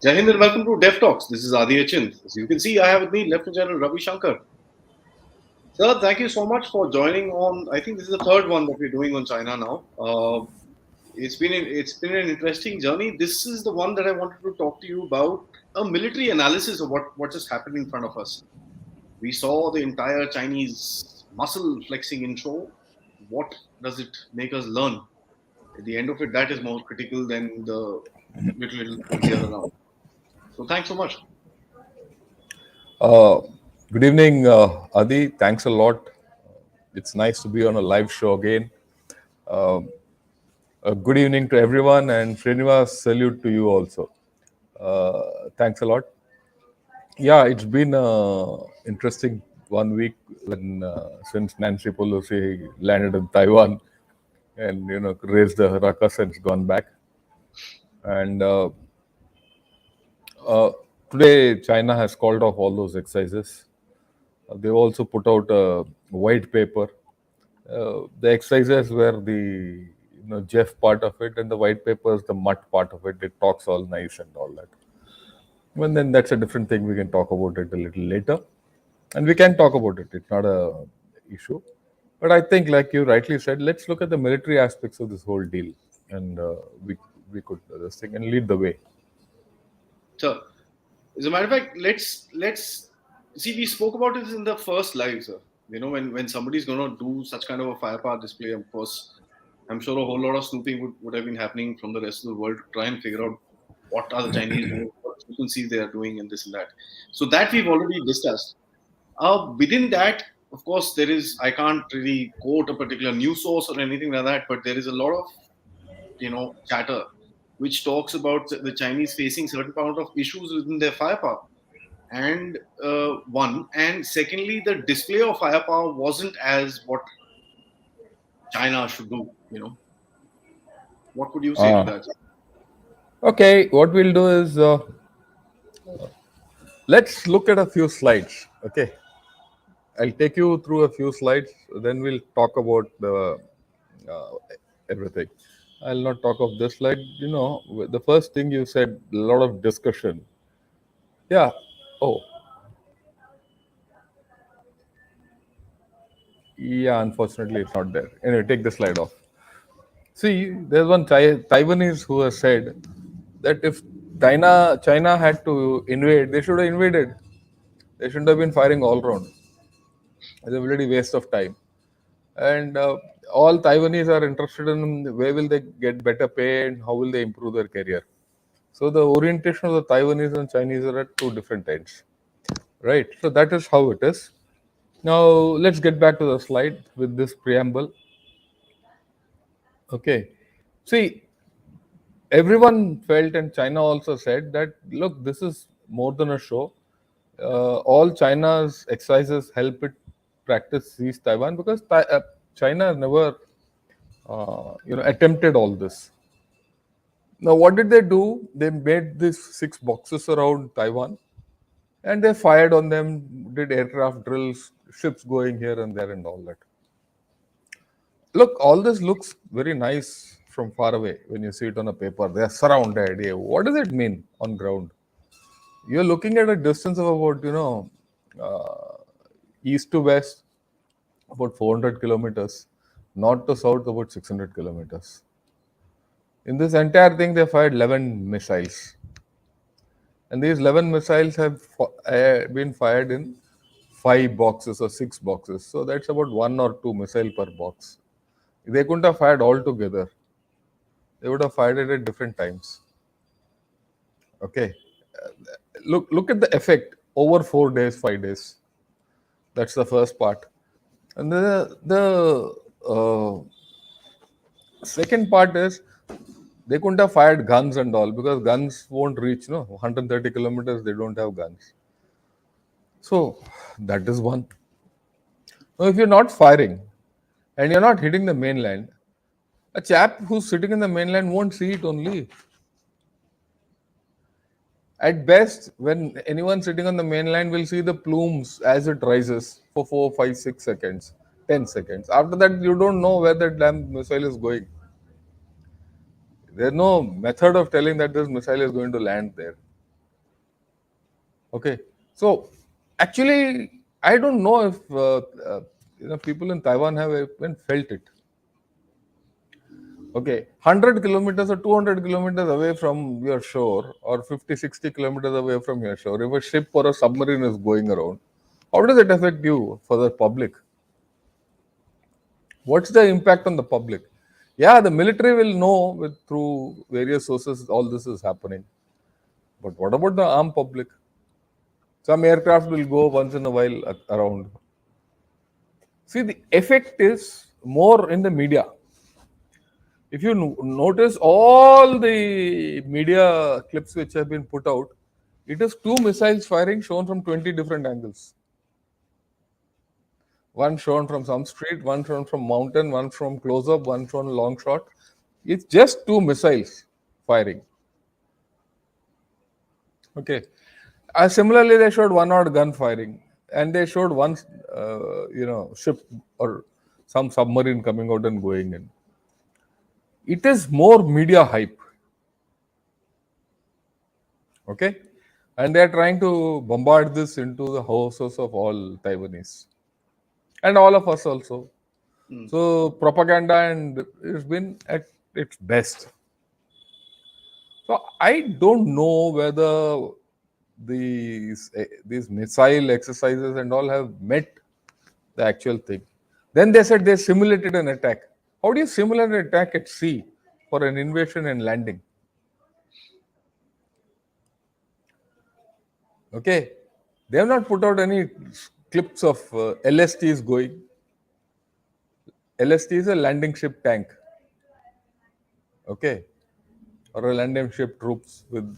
Jai Hind and welcome to Dev Talks. This is Aadi. As you can see, I have with me Lieutenant General Ravi Shankar. Sir, thank you so much for joining on. I think this is the third one that we're doing on China now. It's been an interesting journey. This is the one that I wanted to talk to you about a military analysis of what just happened in front of us. We saw the entire Chinese muscle flexing in show. What does it make us learn? At the end of it, that is more critical than the little things here around. So thanks so much. Uh, Good evening, Adi. Thanks a lot. It's nice to be on a live show again. Good evening to everyone, and Srinivas, salute to you also. Thanks a lot. Yeah, it's been interesting 1 week when since Nancy Pelosi landed in Taiwan and raised the ruckus and gone back. And uh, today, China has called off all those exercises. They also put out a white paper. The exercises were the Jeff part of it, and the white paper is the mutt part of it. It talks all nice and all that. And then that's a different thing. We can talk about it a little later, and we can talk about it. It's not a issue. But I think, like you rightly said, let's look at the military aspects of this whole deal, and we could this thing and lead the way. So, as a matter of fact, let's see. We spoke about this in the first live, sir. When somebody's going to do such kind of a firepower display, of course, I'm sure a whole lot of snooping would have been happening from the rest of the world to try and figure out what are the Chinese doing, what frequencies they are doing, and this and that. So that we've already discussed. Within that, of course, there is. I can't really quote a particular news source or anything like that, but there is a lot of chatter which talks about the Chinese facing certain amount of issues within their firepower. And one, and secondly, the display of firepower wasn't as what China should do. What could you say to Uh, that? okay, what we'll do is let's look at a few slides. Okay, I'll take you through a few slides. Then we'll talk about the uh, everything. I'll not talk of this slide. The first thing you said, a lot of discussion. Yeah. Oh, yeah. Unfortunately, it's not there. Anyway, take the slide off. See, there's one Taiwanese who has said that if China had to invade, they should have invaded. They shouldn't have been firing all round. It's a bloody waste of time. And all Taiwanese are interested in where will they get better pay and how will they improve their career. So the orientation of the Taiwanese and Chinese are at two different ends, right? So that is how it is. Now let's get back to the slide with this preamble. Okay, see, everyone felt, and China also said that look, this is more than a show. All China's exercises help it practice seize Taiwan because China never attempted all this. Now, what did they do? They made these 6 boxes around Taiwan and they fired on them, did aircraft drills, ships going here and there, and all that. Look, all this looks very nice from far away when you see it on a paper. They are surrounded. Yeah. What does it mean on ground? You're looking at a distance of about, east to west, about 400 kilometers, north to south, about 600 kilometers. In this entire thing, they fired 11 missiles. And these 11 missiles have been fired in 5 boxes or 6 boxes. So that's about 1 or 2 missiles per box. They couldn't have fired all together. They would have fired it at different times. Okay. Look at the effect over 4 days, 5 days. That's the first part. And the second part is they couldn't have fired guns and all because guns won't reach 130 kilometers. They don't have guns. So that is one. Now, if you're not firing and you're not hitting the mainland, a chap who's sitting in the mainland won't see it only. At best, when anyone sitting on the mainland will see the plumes as it rises for 4, 5, 6 seconds, 10 seconds. After that, you don't know where that damn missile is going. There's no method of telling that this missile is going to land there. Okay, so actually, I don't know if people in Taiwan have even felt it. Okay, 100 kilometers or 200 kilometers away from your shore, or 50, 60 kilometers away from your shore, if a ship or a submarine is going around, how does it affect you for the public? What's the impact on the public? Yeah, the military will know through various sources all this is happening. But what about the armed public? Some aircraft will go once in a while around. See, the effect is more in the media. If you notice all the media clips which have been put out, it is two missiles firing shown from 20 different angles. One shown from some street, one shown from mountain, one from close up, one shown long shot. It's just two missiles firing. Okay. Similarly, they showed one odd gun firing, and they showed one, ship or some submarine coming out and going in. It is more media hype. Okay, and they are trying to bombard this into the houses of all Taiwanese and all of us also. Mm. So propaganda and it's been at its best. So I don't know whether these missile exercises and all have met the actual thing. Then they said they simulated an attack. How do you simulate an attack at sea for an invasion and landing? Okay, they have not put out any clips of LSTs going. LST is a landing ship tank. Okay, or a landing ship troops with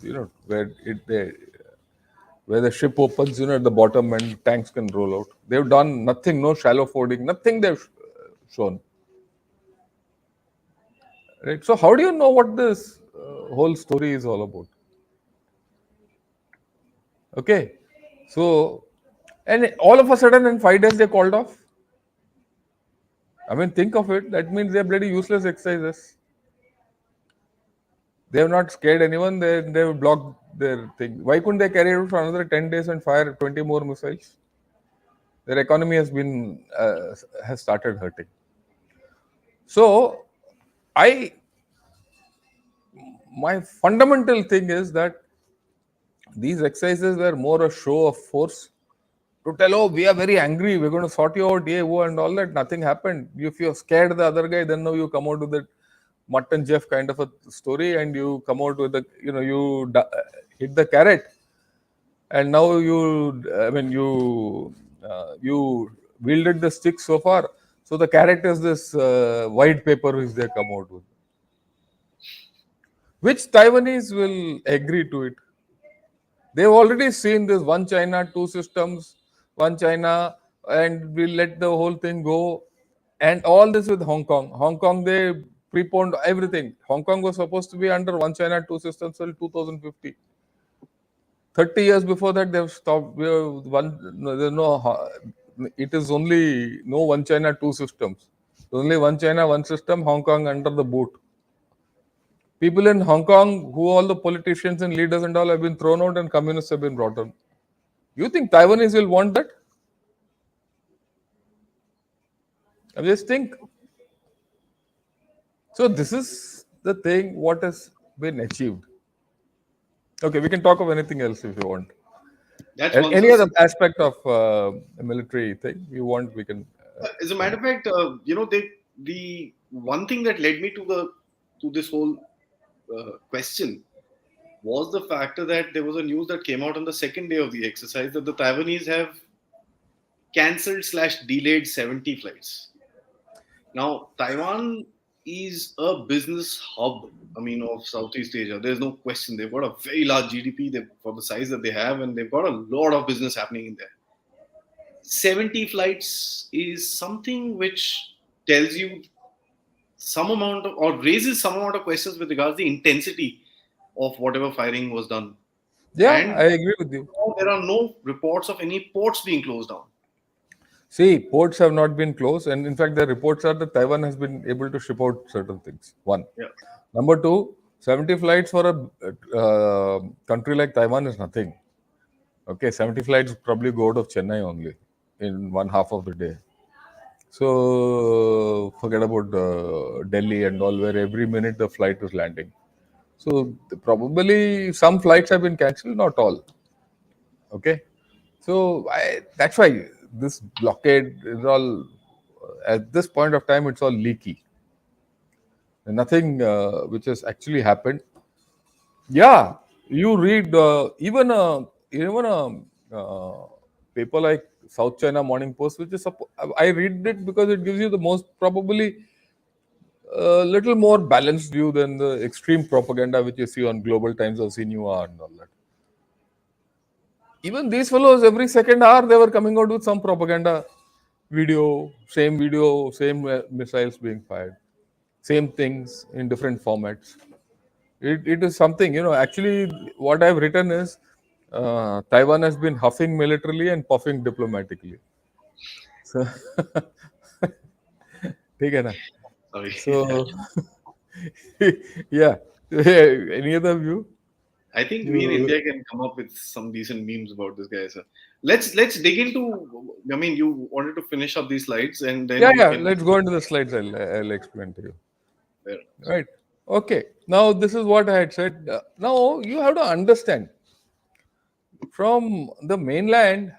where the ship opens, at the bottom and tanks can roll out. They've done nothing, no shallow fording, nothing they've shown. Right. So how do you know what this whole story is all about? Okay. So, and all of a sudden in 5 days they called off. I mean, think of it. That means they're bloody useless exercises. They have not scared anyone. They've blocked their thing. Why couldn't they carry it out for another 10 days and fire 20 more missiles? Their economy has started hurting. So, I my fundamental thing is that these exercises were more a show of force to tell, oh, we are very angry, we're going to sort you out, yeah, oh, and all that. Nothing happened. If you're scared the other guy, then now you come out with that mutton Jeff kind of a story, and you come out with hit the carrot, and now you wielded the stick so far. So the carrot is this white paper which they come out with. Which Taiwanese will agree to it? They've already seen this one China, two systems, one China, and we'll let the whole thing go. And all this with Hong Kong. Hong Kong, they preponed everything. Hong Kong was supposed to be under one China, two systems till 2050. 30 years before that, they've stopped. It is only no one China, two systems. Only one China, one system, Hong Kong under the boot. People in Hong Kong, who all the politicians and leaders and all have been thrown out and communists have been brought in. You think Taiwanese will want that? I just think. So this is the thing what has been achieved. Okay, we can talk of anything else if you want. That's And one any other thing. aspect of a military thing you want, we can. As a matter of fact, the one thing that led me to this whole question was the factor that there was a news that came out on the second day of the exercise that the Taiwanese have cancelled slash delayed 70 flights. Now, Taiwan is a business hub, I mean, of Southeast Asia. There's no question. They've got a very large GDP for the size that they have, and they've got a lot of business happening in there. 70 flights is something which tells you some amount of, or raises some amount of questions with regards to the intensity of whatever firing was done. Yeah, I And agree with you. there are no reports of any ports being closed down. See, ports have not been closed, and in fact, the reports are that Taiwan has been able to ship out certain things. One. Yeah. Number two, 70 flights for a country like Taiwan is nothing. Okay, 70 flights probably go out of Chennai only in one half of the day. So forget about Delhi and all, where every minute the flight is landing. So probably some flights have been cancelled, not all. Okay, so that's why this blockade is all at this point of time. It's all leaky. Nothing which has actually happened. Yeah, you read even a paper like South China Morning Post, which is I read it because it gives you the most probably a little more balanced view than the extreme propaganda which you see on Global Times or Sinua and all that. Even these fellows, every second hour, they were coming out with some propaganda video, same missiles being fired, same things in different formats. It is something, actually, what I've written is Taiwan has been huffing militarily and puffing diplomatically. So, ठीक है ना? Sorry. So, yeah. Any other view? I think we in You, India can come up with some decent memes about this guy, sir. Let's dig into. I mean, you wanted to finish up these slides, and yeah, then we yeah. can. Let's go into the slides. I'll explain to you. Fair Right. Okay. Now, this is what I had said. Now, you have to understand from the mainland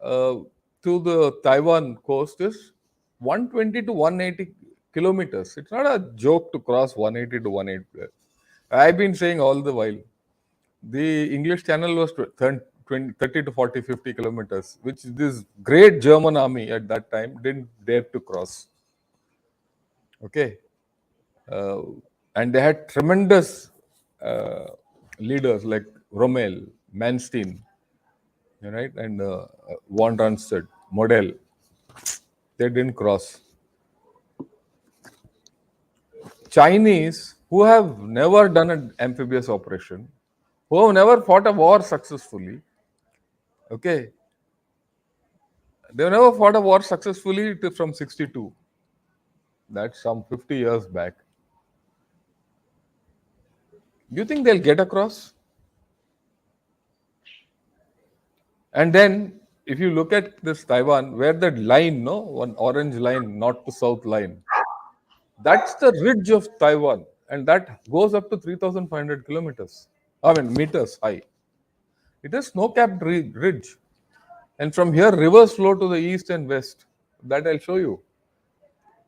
uh, to the Taiwan coast is 120 to 180 kilometers. It's not a joke to cross 180 to 180. I've been saying all the while. The English Channel was 30 to 40, 50 kilometers, which this great German army at that time didn't dare to cross. Okay. Uh, and they had tremendous uh, leaders like Rommel, Manstein, right, and von Rundstedt, Model. They didn't cross. Chinese, who have never done an amphibious operation, who have never fought a war successfully, okay, they've never fought a war successfully from 62. That's some 50 years back. Do you think they'll get across? And then, if you look at this Taiwan, where that line, no, one orange line, north to south line, that's the ridge of Taiwan, and that goes up to 3,500 kilometers. I mean, meters high. It is snow-capped ridge, and from here, rivers flow to the east and west. That I'll show you.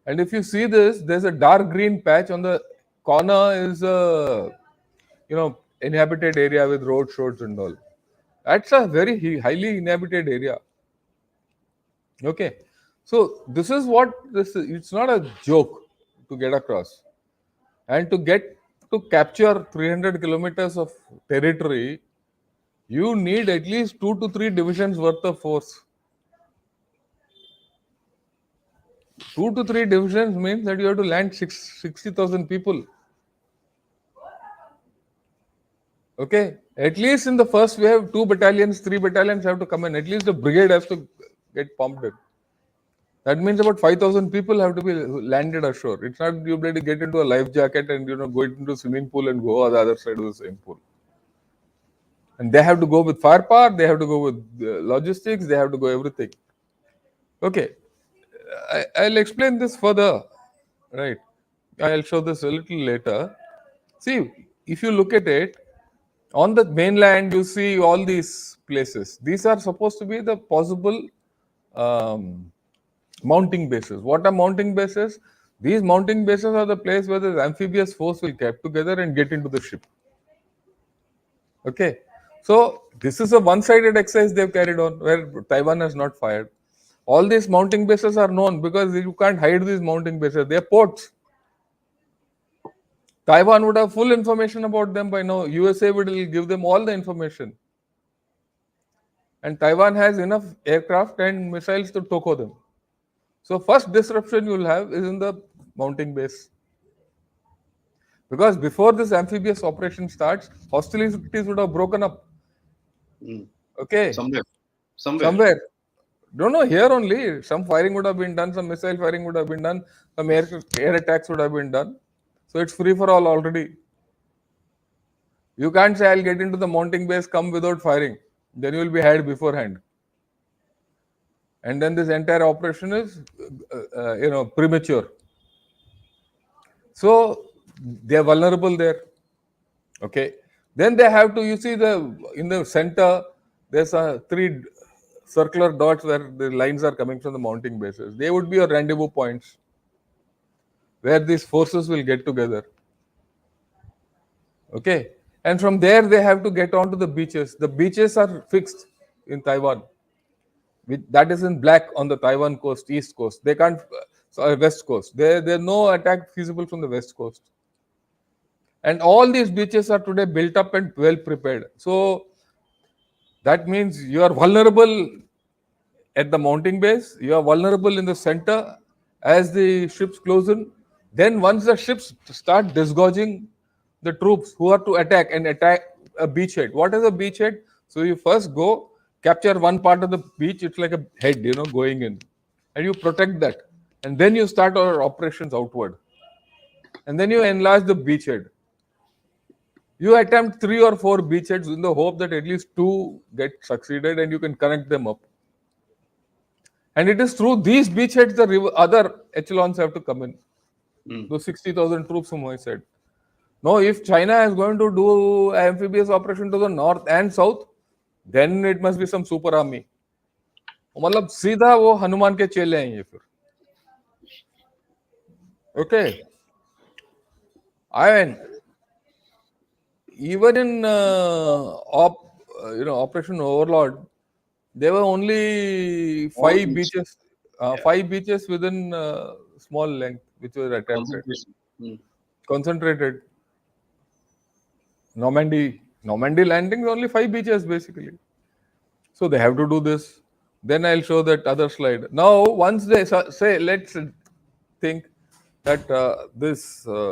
And if you see this, there's a dark green patch on the corner. Is a inhabited area with roads, roads, and all. That's a very highly inhabited area. Okay, so this is what this is. It's not a joke to get across, and to capture 300 kilometers of territory, you need at least 2 to 3 divisions worth of force. 2 to 3 divisions means that you have to land 60,000 people. Okay, at least in the first wave, 2 battalions, 3 battalions have to come in. At least the brigade has to get pumped in. That means about 5,000 people have to be landed ashore. It's not you able to get into a life jacket and go into a swimming pool and go on the other side of the same pool. And they have to go with firepower. They have to go with logistics. They have to go everything. Okay, I'll explain this further. Right, I'll show this a little later. See, if you look at it, on the mainland, you see all these places. These are supposed to be the possible um, mounting bases. What are mounting bases? These mounting bases are the place where the amphibious force will get together and get into the ship. Okay. So this is a one-sided exercise they've carried on where Taiwan has not fired. All these mounting bases are known because you can't hide these mounting bases. They're ports. Taiwan would have full information about them by now. USA would give them all the information. And Taiwan has enough aircraft and missiles to toko them. So first disruption you'll have is in the mounting base. Because before this amphibious operation starts, hostilities would have broken up. Mm. Okay, Somewhere. Somewhere. somewhere. Don't know, here only. Some firing would have been done, some missile firing would have been done, some air attacks would have been done. So it's free for all already. You can't say I'll get into the mounting base, come without firing. then you will be had beforehand. And then this entire operation is, premature. So they are vulnerable there. Okay. Then they have to, you see the in the center, there's a three circular dots where the lines are coming from the mounting bases. They would be your rendezvous points where these forces will get together. Okay. And from there they have to get onto the beaches. The beaches are fixed in Taiwan. That is in black on the Taiwan coast, east coast. They can't, west coast. There's no attack feasible from the west coast. And all these beaches are today built up and well prepared. So that means you are vulnerable at the mounting base, you are vulnerable in the center as the ships close in. Then once the ships start disgorging the troops who are to attack a beachhead. What is a beachhead? So you first go capture one part of the beach, it's like a head, going in. And you protect that. And then you start our operations outward. And then you enlarge the beachhead. You attempt 3 or 4 beachheads in the hope that at least 2 get succeeded and you can connect them up. And it is through these beachheads the other echelons have to come in. Those 60,000 troops whom I said. Now, if China is going to do amphibious operation to the north and south, then it must be some super army. मतलब सीधा वो हनुमान के चेले हैं ये फिर. Okay. I mean, even in Operation Overlord, there were only All 5 beach. beaches, Yeah. 5 beaches within small length, which were attempted, Concentration. concentrated. Normandy landing is only 5 beaches basically. So they have to do this. Then I'll show that other slide. Now, once they say, let's think that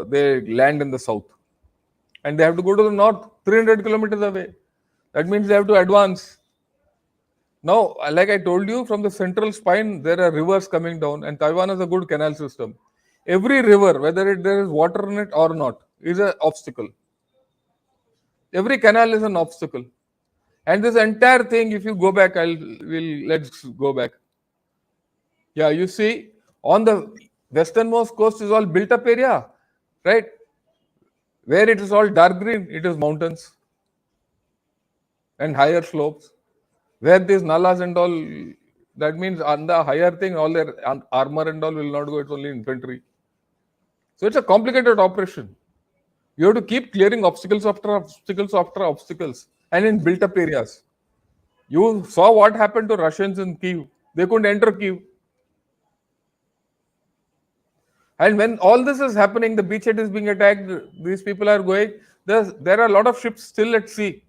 they land in the south, and they have to go to the north, 300 kilometers away. That means they have to advance. Now, like I told you, from the central spine, there are rivers coming down, and Taiwan has a good canal system. Every river, whether there is water in it or not, is an obstacle. Every canal is an obstacle. And this entire thing, if you go back, let's go back. Yeah, you see, on the westernmost coast is all built up area, right? Where it is all dark green, it is mountains and higher slopes. Where these nalas and all, that means on the higher thing, all their armor and all will not go, it's only infantry. So it's a complicated operation. You have to keep clearing obstacles after obstacles after obstacles and in built up areas. You saw what happened to Russians in Kiev. They couldn't enter Kiev. And when all this is happening, the beachhead is being attacked, these people are going, there are a lot of ships still at sea.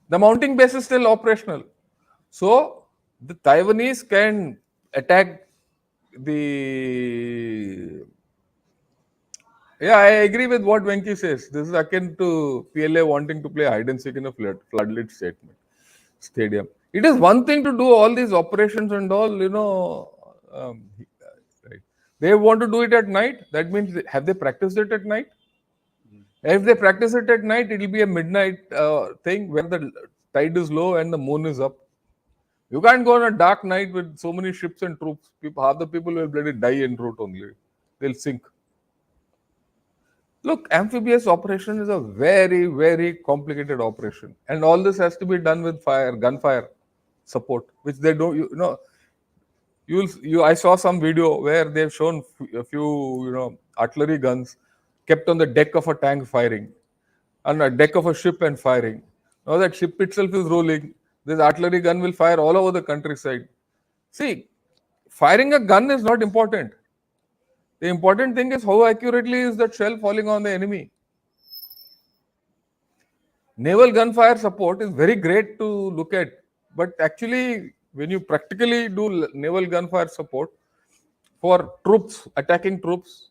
The mounting base is still operational. So the Taiwanese can attack the. Yeah, I agree with what Venki says. This is akin to PLA wanting to play hide and seek in a floodlit stadium. It is one thing to do all these operations and all, right. They want to do it at night. That means, have they practiced it at night? If they practice it at night, it will be a midnight thing where the tide is low and the moon is up. You can't go on a dark night with so many ships and troops. Half the people will bloody die en route only. They'll sink. Look, amphibious operation is a very, very complicated operation. And all this has to be done with gunfire support, which they don't, I saw some video where they've shown a few, artillery guns kept on the deck of a tank firing, on the deck of a ship and firing. Now that ship itself is rolling, this artillery gun will fire all over the countryside. See, firing a gun is not important. The important thing is how accurately is that shell falling on the enemy. Naval gunfire support is very great to look at, but actually, when you practically do naval gunfire support for troops, attacking troops,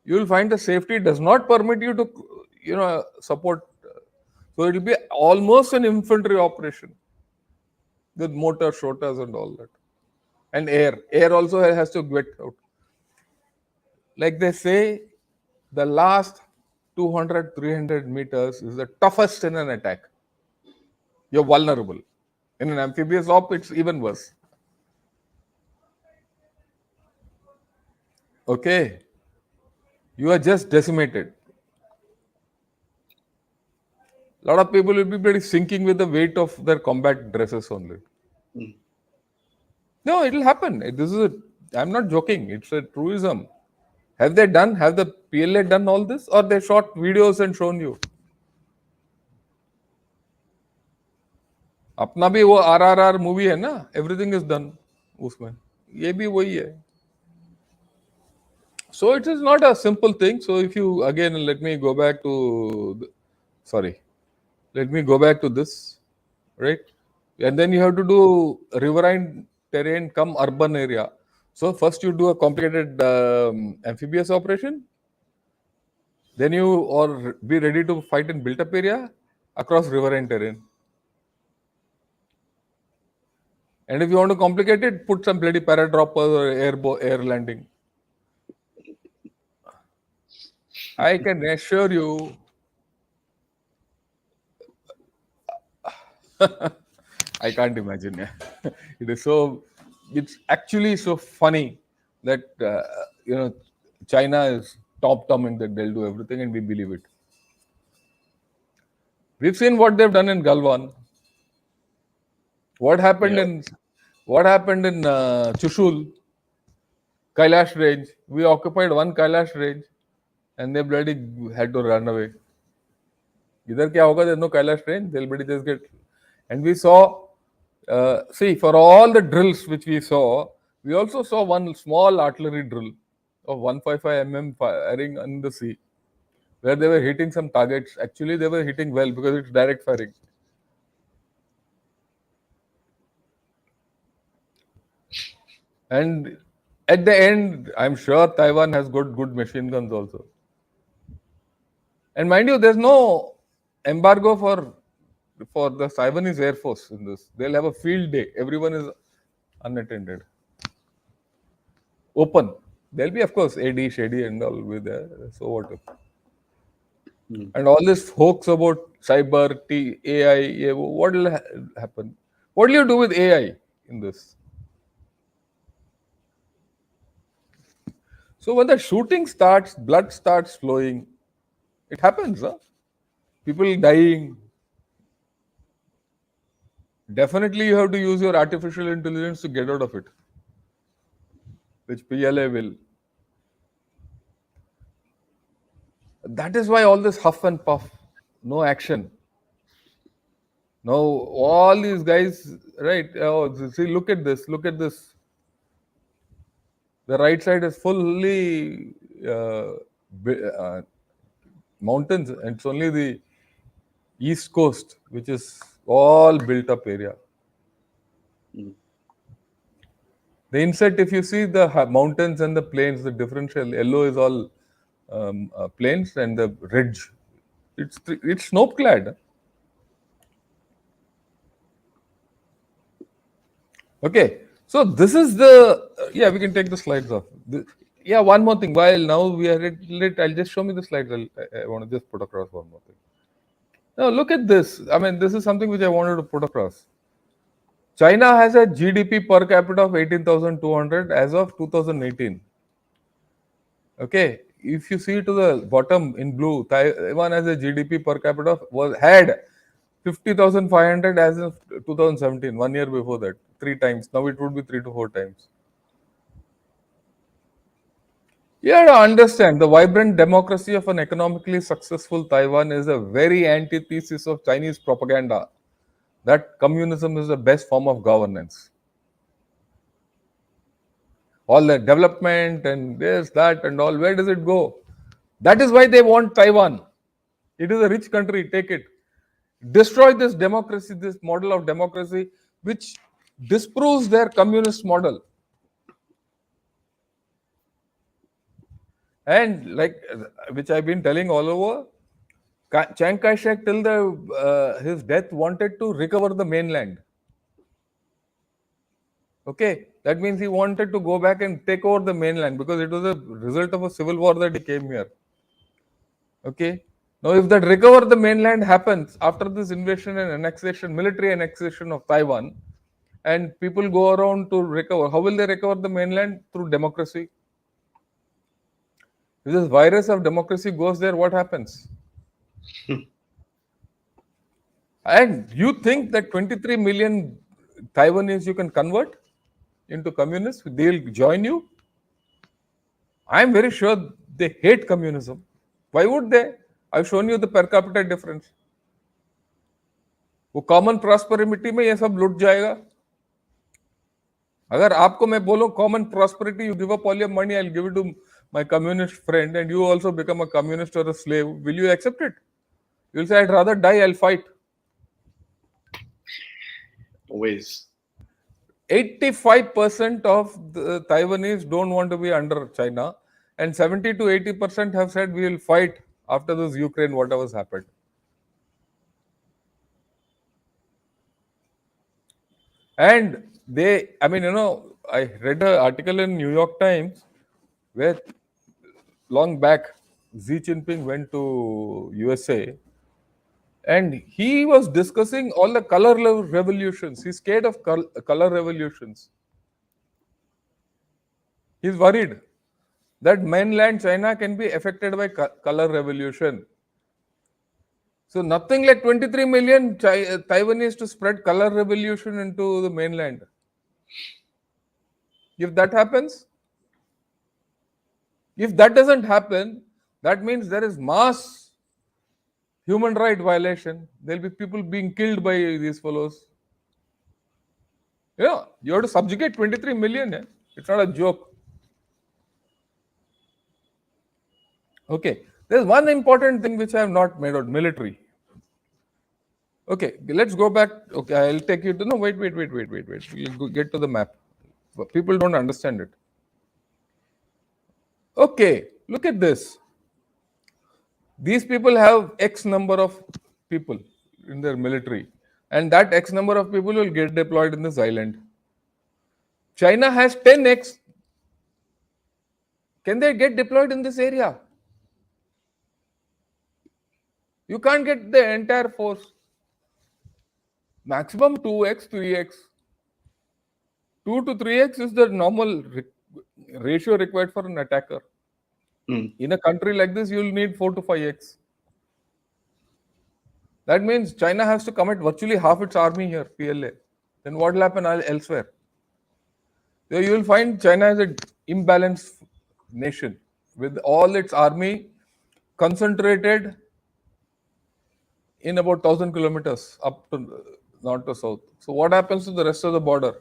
you will find the safety does not permit you to, support. So it will be almost an infantry operation with mortar, shottas, and all that, and air. Air also has to get out. Like they say, the last 200, 300 meters is the toughest in an attack. You're vulnerable. In an amphibious op, it's even worse. Okay, you are just decimated. A lot of people will be pretty sinking with the weight of their combat dresses only. Mm. No, it'll happen. This is a. I'm not joking. It's a truism. Have they done? Have the PLA done all this, or they shot videos and shown you? अपना भी वो RRR movie है ना, everything is done उसमें, ये भी वही है. So it is not a simple thing. So if you again let me go back to, sorry, let me go back to this, right? And then you have to do riverine terrain come urban area. So first you do a complicated amphibious operation, then you or be ready to fight in built up area across riverine terrain. And if you want to complicate it, put some bloody paradroppers or air landing. I can assure you, I can't imagine. Yeah. It is so. It's actually so funny that China is top dominant that they'll do everything and we believe it. We've seen what they've done in Galwan. What happened Yeah. in Chushul, Kailash range. We occupied one Kailash range, and they bloody had to run away. Either क्या होगा? There's no Kailash range. They'll bloody just get. And we saw. See, for all the drills which we saw, we also saw one small artillery drill of 155 mm firing in the sea, where they were hitting some targets. Actually, they were hitting well because it's direct firing. And at the end, I'm sure Taiwan has got good machine guns also. And mind you, there's no embargo for the Taiwanese Air Force in this. They'll have a field day. Everyone is unattended. Open. There'll be, of course, AD, Shady, and all with there. So what? Mm. And all this hoax about cyber, AI, what will happen? What will you do with AI in this? So when the shooting starts, blood starts flowing. It happens, huh? People dying. Definitely, you have to use your artificial intelligence to get out of it, which PLA will. That is why all this huff and puff, no action. Now all these guys, right? Oh, see, look at this. Look at this. The right side is fully mountains, and it's only the east coast which is all built up area. Mm. The inset, if you see the mountains and the plains, the differential yellow is all plains, and the ridge, it's snow clad. Okay, so this is the yeah. We can take the slides off. Yeah, one more thing. While now we are at it, I'll just show me the slides. I want to just put across one more thing. Now look at this. I mean, this is something which I wanted to put across. China has a GDP per capita of 18,200 as of 2018. Okay, if you see to the bottom in blue, Taiwan has a GDP per capita had 50,500 as of 2017, 1 year before that, 3 times. Now it would be 3 to 4 times. You have to understand the vibrant democracy of an economically successful Taiwan is a very antithesis of Chinese propaganda that communism is the best form of governance. All the development and this, that, and all, where does it go? That is why they want Taiwan. It is a rich country, take it. Destroy this democracy, this model of democracy, which disproves their communist model. And like which I've been telling all over, Chiang Kai-shek till his death wanted to recover the mainland. Okay, that means he wanted to go back and take over the mainland because it was a result of a civil war that he came here. Okay. Now, if that recover the mainland happens after this invasion and annexation, military annexation of Taiwan, and people go around to recover, how will they recover the mainland? Through democracy. If this virus of democracy goes there, what happens? And you think that 23 million Taiwanese you can convert into communists? They'll join you? I'm very sure they hate communism. Why would they? I've shown you the per capita difference. वो common prosperity में ये सब लुट जाएगा. अगर आपको मैं बोलूं common prosperity, you give up all your money, I will give it to my communist friend, and you also become a communist or a slave, will you accept it? You'll say, I'd rather die, I'll fight. Always. 85% of the Taiwanese don't want to be under China, and 70 to 80% have said we will fight after this Ukraine, whatever's happened. And they, I mean, I read an article in New York Times where long back Xi Jinping went to USA and he was discussing all the color revolutions. He's scared of color revolutions. He's worried that mainland China can be affected by color revolution. So nothing like 23 million Taiwanese to spread color revolution into the mainland. If that happens, if that doesn't happen, that means there is mass human right violation. There'll be people being killed by these fellows. Yeah, you have to subjugate 23 million. Yeah? It's not a joke. Okay, there's one important thing which I have not made out: military. Okay, let's go back. Okay, I'll take you to no. Wait. We'll get to the map. People don't understand it. Okay, look at this. These people have X number of people in their military, and that X number of people will get deployed in this island. China has 10X. Can they get deployed in this area? You can't get the entire force. Maximum 2X, 3X. 2 to 3X is the normal ratio required for an attacker. In a country like this, you'll need 4 to 5X. That means China has to commit virtually half its army here, PLA. Then what will happen elsewhere? So you will find China is an imbalanced nation with all its army concentrated in about 1,000 kilometers up to north to south. So what happens to the rest of the border?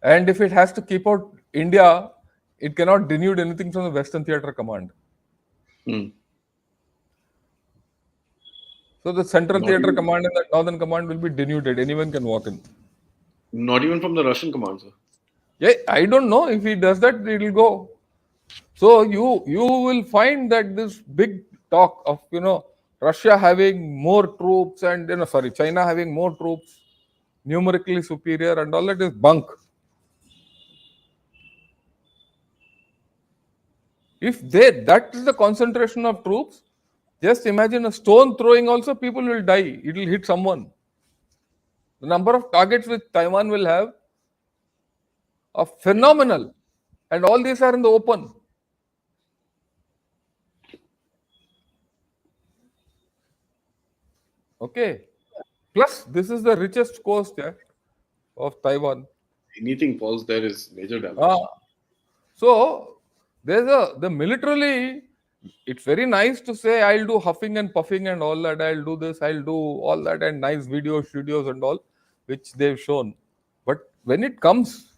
And if it has to keep out India, it cannot denude anything from the Western Theatre Command. So the Central Not Theatre even, Command and the Northern Command will be denuded. Anyone can walk in. not even from the Russian command, sir. Yeah, I don't know if he does that, it will go. So you will find that this big talk of Russia having more troops and China having more troops, numerically superior, and all that is bunk. If that is the concentration of troops, just imagine a stone throwing also people will die. It will hit someone. The number of targets which Taiwan will have are phenomenal. And all these are in the open. Okay. Plus, this is the richest coast of Taiwan. Anything falls there is major damage. So the militarily, it's very nice to say I'll do huffing and puffing and all that. I'll do this, I'll do all that, and nice studios and all, which they've shown. But when it comes,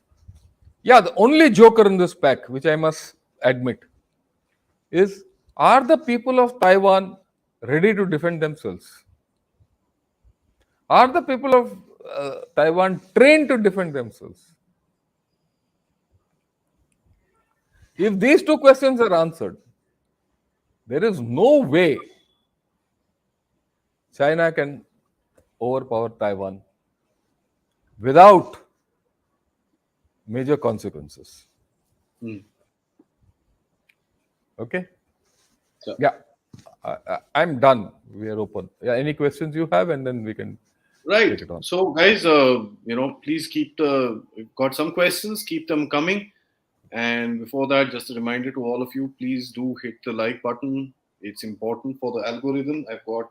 the only joker in this pack, which I must admit, is are the people of Taiwan ready to defend themselves? Are the people of Taiwan trained to defend themselves? If these two questions are answered, there is no way China can overpower Taiwan without major consequences. Okay. So, Yeah. I'm done. We are open. Yeah. Any questions you have, and then we can right. take it on. So, guys, please keep got some questions, keep them coming. And before that, just a reminder to all of you, please do hit the like button. It's important for the algorithm. I've got,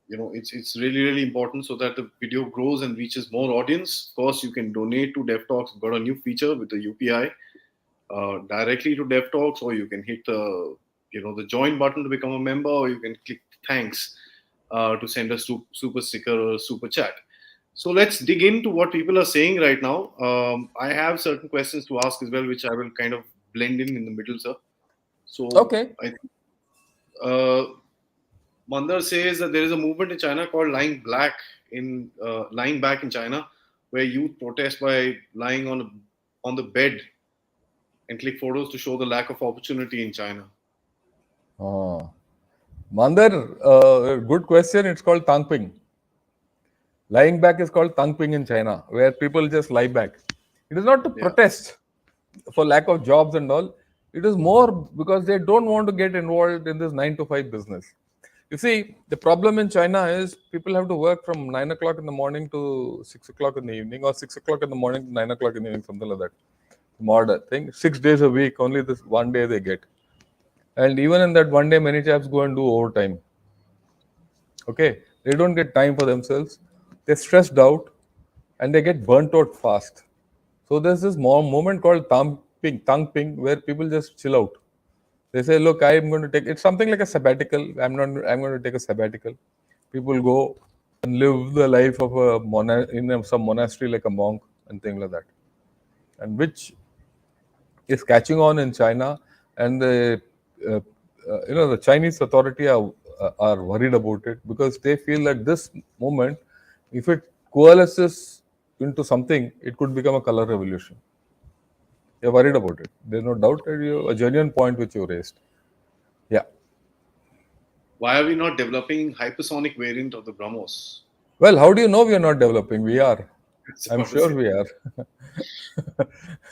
it's really, really important so that the video grows and reaches more audience. Of course, you can donate to DevTalks. We've got a new feature with the UPI directly to DevTalks, or you can hit the join button to become a member, or you can click thanks to send us super sticker or super chat. So let's dig into what people are saying right now. I have certain questions to ask as well, which I will kind of blend in the middle, sir. So Okay. I think uh, Mandar says that there is a movement in China called lying back in China, where youth protest by lying on the bed and click photos to show the lack of opportunity in China. Ah. Mandar, good question. It's called tangping. Lying back is called tangping in China, where people just lie back. It is not to Yeah. protest for lack of jobs and all. It is more because they don't want to get involved in this 9 to 5 business. You see, the problem in China is people have to work from 9 o'clock in the morning to 6 o'clock in the evening, or 6 o'clock in the morning to 9 o'clock in the evening, something like that. Modern thing. 6 days a week, only this one day they get. And even in that one day, many chaps go and do overtime. Okay, they don't get time for themselves. They're stressed out, and they get burnt out fast. So there's this moment called tangping, where people just chill out. They say, "Look, I'm going to take." It's something like a sabbatical. I'm not. I'm going to take a sabbatical. People go and live the life of a some monastery, like a monk and things like that, and which is catching on in China, and uh, the Chinese authority are worried about it, because they feel that this movement, if it coalesces into something, it could become a color revolution. You're worried about it. There's no doubt that a genuine point which you raised. Yeah. Why are we not developing hypersonic variant of the BrahMos? Well, how do you know we are not developing? We are. That's I'm what I sure say. we are.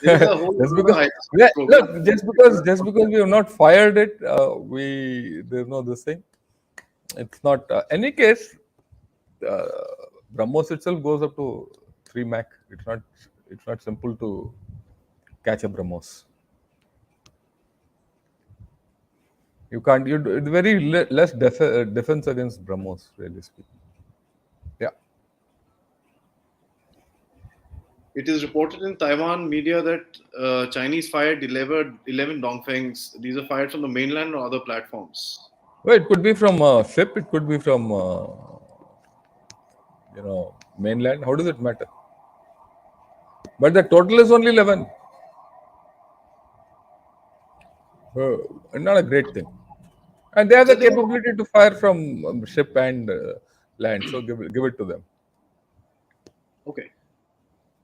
There is a whole just other because, hypersonic yeah, program. look, just because we have not fired it, there's no this thing. It's not. Any case, uh, BrahMos itself goes up to 3 Mach. It's not simple to catch a BrahMos. You can't. It's very less defense against BrahMos, really speaking. Yeah. It is reported in Taiwan media that Chinese fired delivered 11 Dongfengs. These are fired from the mainland or other platforms. Well, it could be from ship. It could be from mainland. How does it matter? But the total is only 11. Not a great thing. And they have So the there was, capability to fire from ship and land. So give it to them. okay.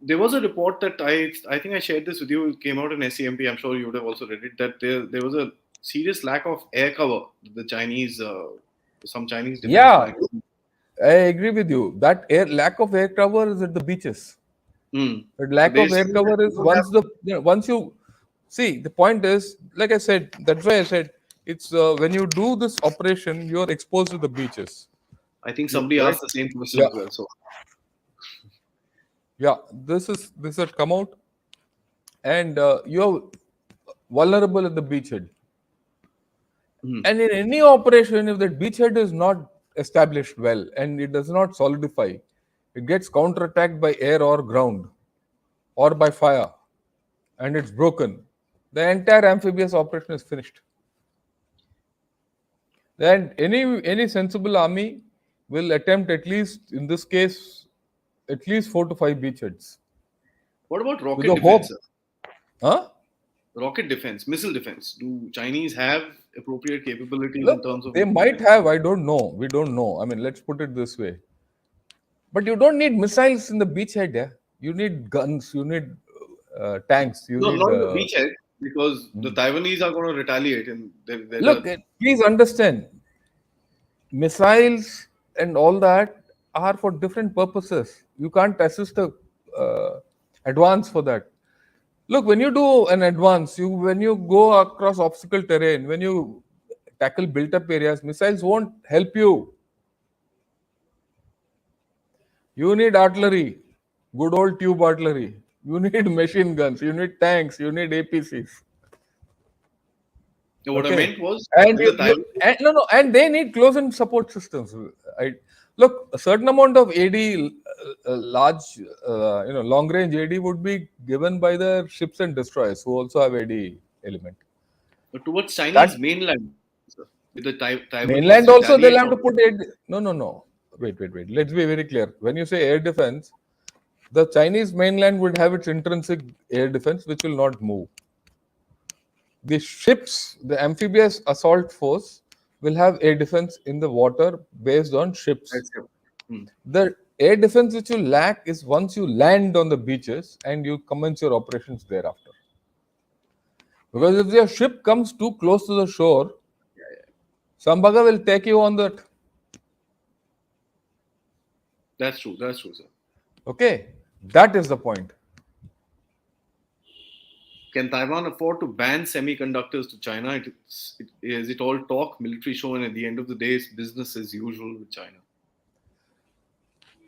There was a report that I think I shared this with you. It came out in SCMP. I'm sure you would have also read it. That there was a serious lack of air cover. The Chinese, some Chinese defense Yeah, plans. I agree with you. That lack of air cover is at the beaches. Hmm. That So lack they of air say that cover they is don't have. once you see, the point is, like I said, that's why I said it's when you do this operation, you're exposed to the beaches. I think somebody Right? asked the same question Yeah. as well. So Yeah. This has come out, and you're vulnerable at the beachhead. hmm. And in any operation, if that beachhead is not established well and it does not solidify, it gets counterattacked by air or ground or by fire, and it's broken. The entire amphibious operation is finished. Then any sensible army will attempt, at least in this case, at least 4 to 5 beachheads What about with rocket the defense, hope. sir? Huh? Rocket defense, missile defense. Do Chinese have appropriate capabilities in Look, terms of they missile might defense? have. I don't know. We don't know. I mean, let's put it this way. But you don't need missiles in the beachhead. Yeah, you need guns. You need tanks. You No, need. not in the beachhead, because the Taiwanese are going to retaliate, and they're Look, the. please understand. Missiles and all that are for different purposes. You can't assist a uh, advance for that. Look, when you do an advance, when you go across obstacle terrain, when you tackle built-up areas, missiles won't help you. You need artillery, good old tube artillery. You need machine guns. You need tanks. You need APCs. So what I Okay, meant was, and with the you Taiwan, and no no, and they need close in support systems. I look, a certain amount of AD, large, long range AD would be given by the ships and destroyers who also have AD element. towards That Chinese mainland, sir, with the Taiwanese mainland also they'll retaliate have to on. put air. No no no. Wait. Let's be very clear. When you say air defense, the Chinese mainland would have its intrinsic air defense, which will not move. The ships, the amphibious assault force, will have air defense in the water based on ships. That's it. Hmm. The air defense which you lack is once you land on the beaches and you commence your operations thereafter. Because if your ship comes too close to the shore, some bugger will take you on that. That's true. That's true, sir. Okay, that is the point. Can Taiwan afford to ban semiconductors to China? Is it all talk, military show, and at the end of the day, it's business as usual with China?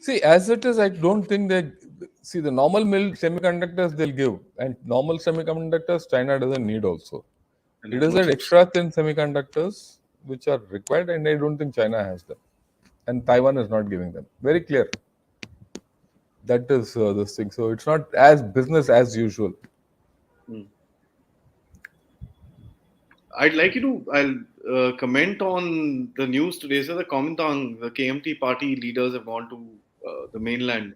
See, as it is, I don't think they see the normal semiconductors they'll give, and normal semiconductors China doesn't need also. And It is nano an chips. extra thin semiconductors which are required, and I don't think China has them, and Taiwan is not giving them. Very clear. That is this thing. So it's not as business as usual. Hmm. I'd like you to comment on the news today. So the Kuomintang, the KMT party leaders have gone to the mainland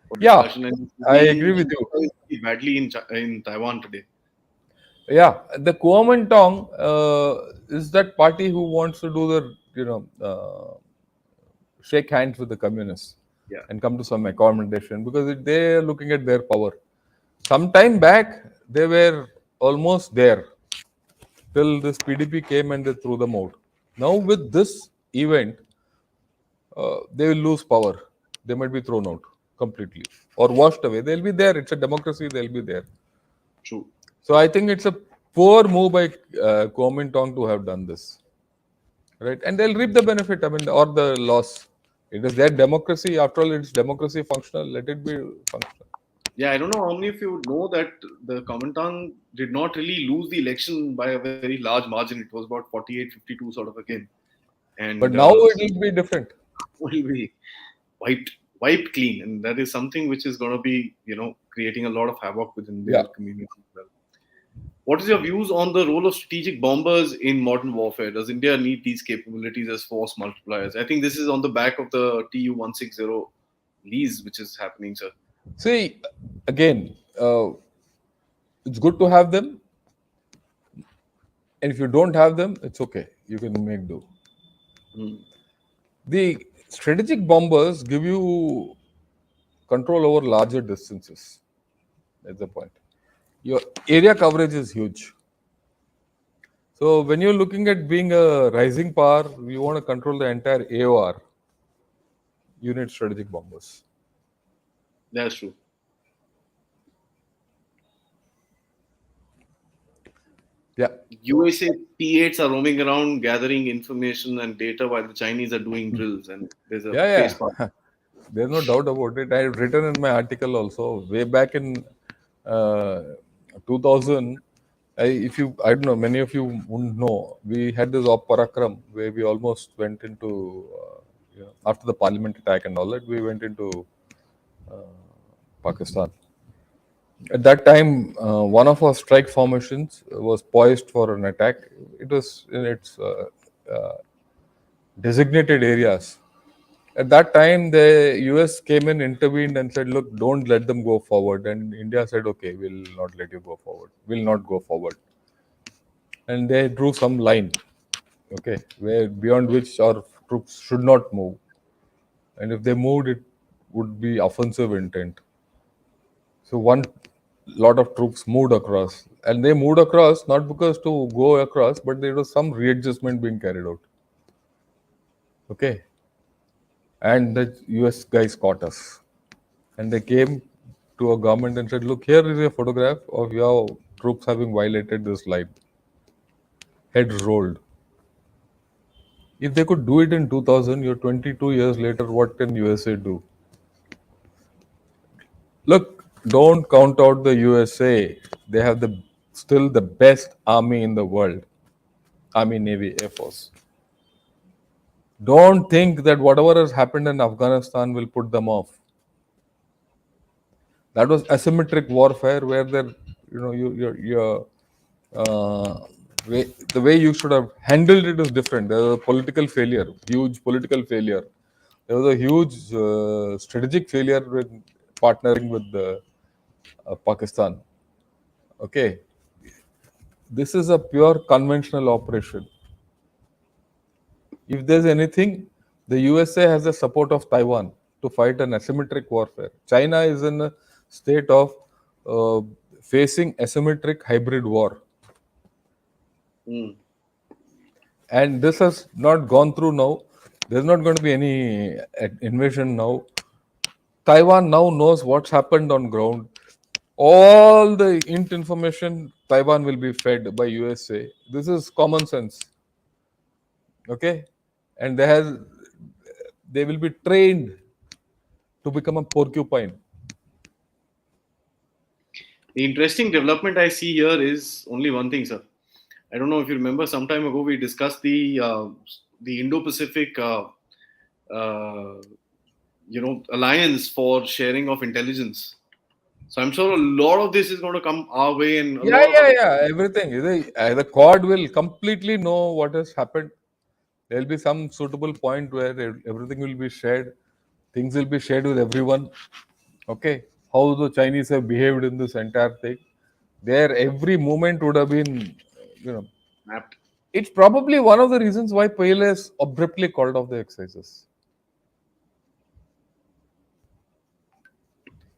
for Yeah, discussion, and it's I agree being with you. criticized badly in Taiwan today. Yeah, the Kuomintang is that party who wants to do the shake hands with the communists Yeah, and come to some accommodation because they are looking at their power. Some time back, they were almost there till this PDP came and they threw them out. Now, with this event, they will lose power. They might be thrown out completely or washed away. They'll be there. It's a democracy. They'll be there. true. So I think it's a poor move by Kuomintang to have done this, right? And they'll reap the benefit. I mean, or the loss. It is their democracy. After all, it's democracy functional. Let it be functional. Yeah, I don't know how many of you know that the Kuomintang did not really lose the election by a very large margin. It was about 48-52 sort of a game. And But now it will be different. will be wiped clean, and that is something which is going to be creating a lot of havoc within Yeah. their community as well. What is your views on the role of strategic bombers in modern warfare? Does India need these capabilities as force multipliers? I think this is on the back of the Tu-160 lease, which is happening, sir. See, again, it's good to have them, and if you don't have them, it's okay. You can make do. Hmm. The strategic bombers give you control over larger distances. That's the point. Your area coverage is huge. So when you're looking at being a rising power, you want to control the entire AOR. You need strategic bombers. That's true. Yeah, USA P8s are roaming around gathering information and data while the Chinese are doing drills, and there's a face part. yeah. There's no doubt about it. I've written in my article also way back in uh, 2000. I don't know, many of you wouldn't know. We had this Op Parakram where we almost went into, after the parliament attack and all that, we went into Pakistan. At that time, one of our strike formations was poised for an attack. It was in its designated areas. At that time, the US came in, intervened, and said, "Look, don't let them go forward." And India said, "Okay, we'll not let you go forward. We'll not go forward." And they drew some line, okay, where beyond which our troops should not move. And if they moved, it would be offensive intent. So one lot of troops moved across, and they moved across not because to go across, but there was some readjustment being carried out. Okay, and the US guys caught us, and they came to a government and said, "Look, here is a photograph of your troops having violated this line." Heads rolled. If they could do it in 2000, you're 22 years later, what can USA do? Look, don't count out the USA. They have the still the best army in the world. Army, Navy, Air Force. Don't think that whatever has happened in Afghanistan will put them off. That was asymmetric warfare where there, your the way you should have handled it is different. There was a political failure, huge political failure. There was a huge strategic failure with partnering with Pakistan. Okay, this is a pure conventional operation. If there's anything, the USA has the support of Taiwan to fight an asymmetric warfare. China is in a state of uh, facing asymmetric hybrid war. Mm. And this has not gone through now. There's not going to be any invasion now. Taiwan now knows what's happened on ground. All the information Taiwan will be fed by USA. This is common sense. Okay, and they will be trained to become a porcupine. The interesting development I see here is only one thing, sir. I don't know if you remember, some time ago we discussed the Indo-Pacific, uh, alliance for sharing of intelligence. So I'm sure a lot of this is going to come our way, and a Yeah, lot of yeah, other. yeah. Everything. The Quad will completely know what has happened. There will be some suitable point where everything will be shared. Things will be shared with everyone. Okay. How the Chinese have behaved in this entire thing. Their every movement would have been, you know, Mapped. it's probably one of the reasons why PLS abruptly called off the exercises.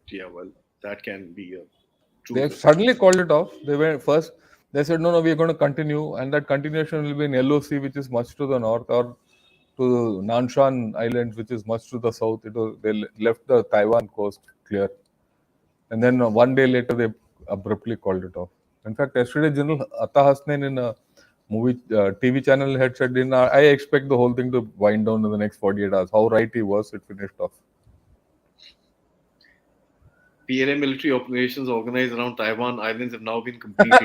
Yeah, well, that can be a They truth. suddenly called it off. They went first. They said, no, no, we are going to continue, and that continuation will be in LOC, which is much to the north, or to Nanshan Islands, which is much to the south. They left the Taiwan coast clear, and then one day later they abruptly called it off. In fact, yesterday, General Atta Hasnain in a movie TV channel had said, I expect the whole thing to wind down in the next 48 hours. How right he was, it finished off. PLA military operations organized around Taiwan Islands have now been completed.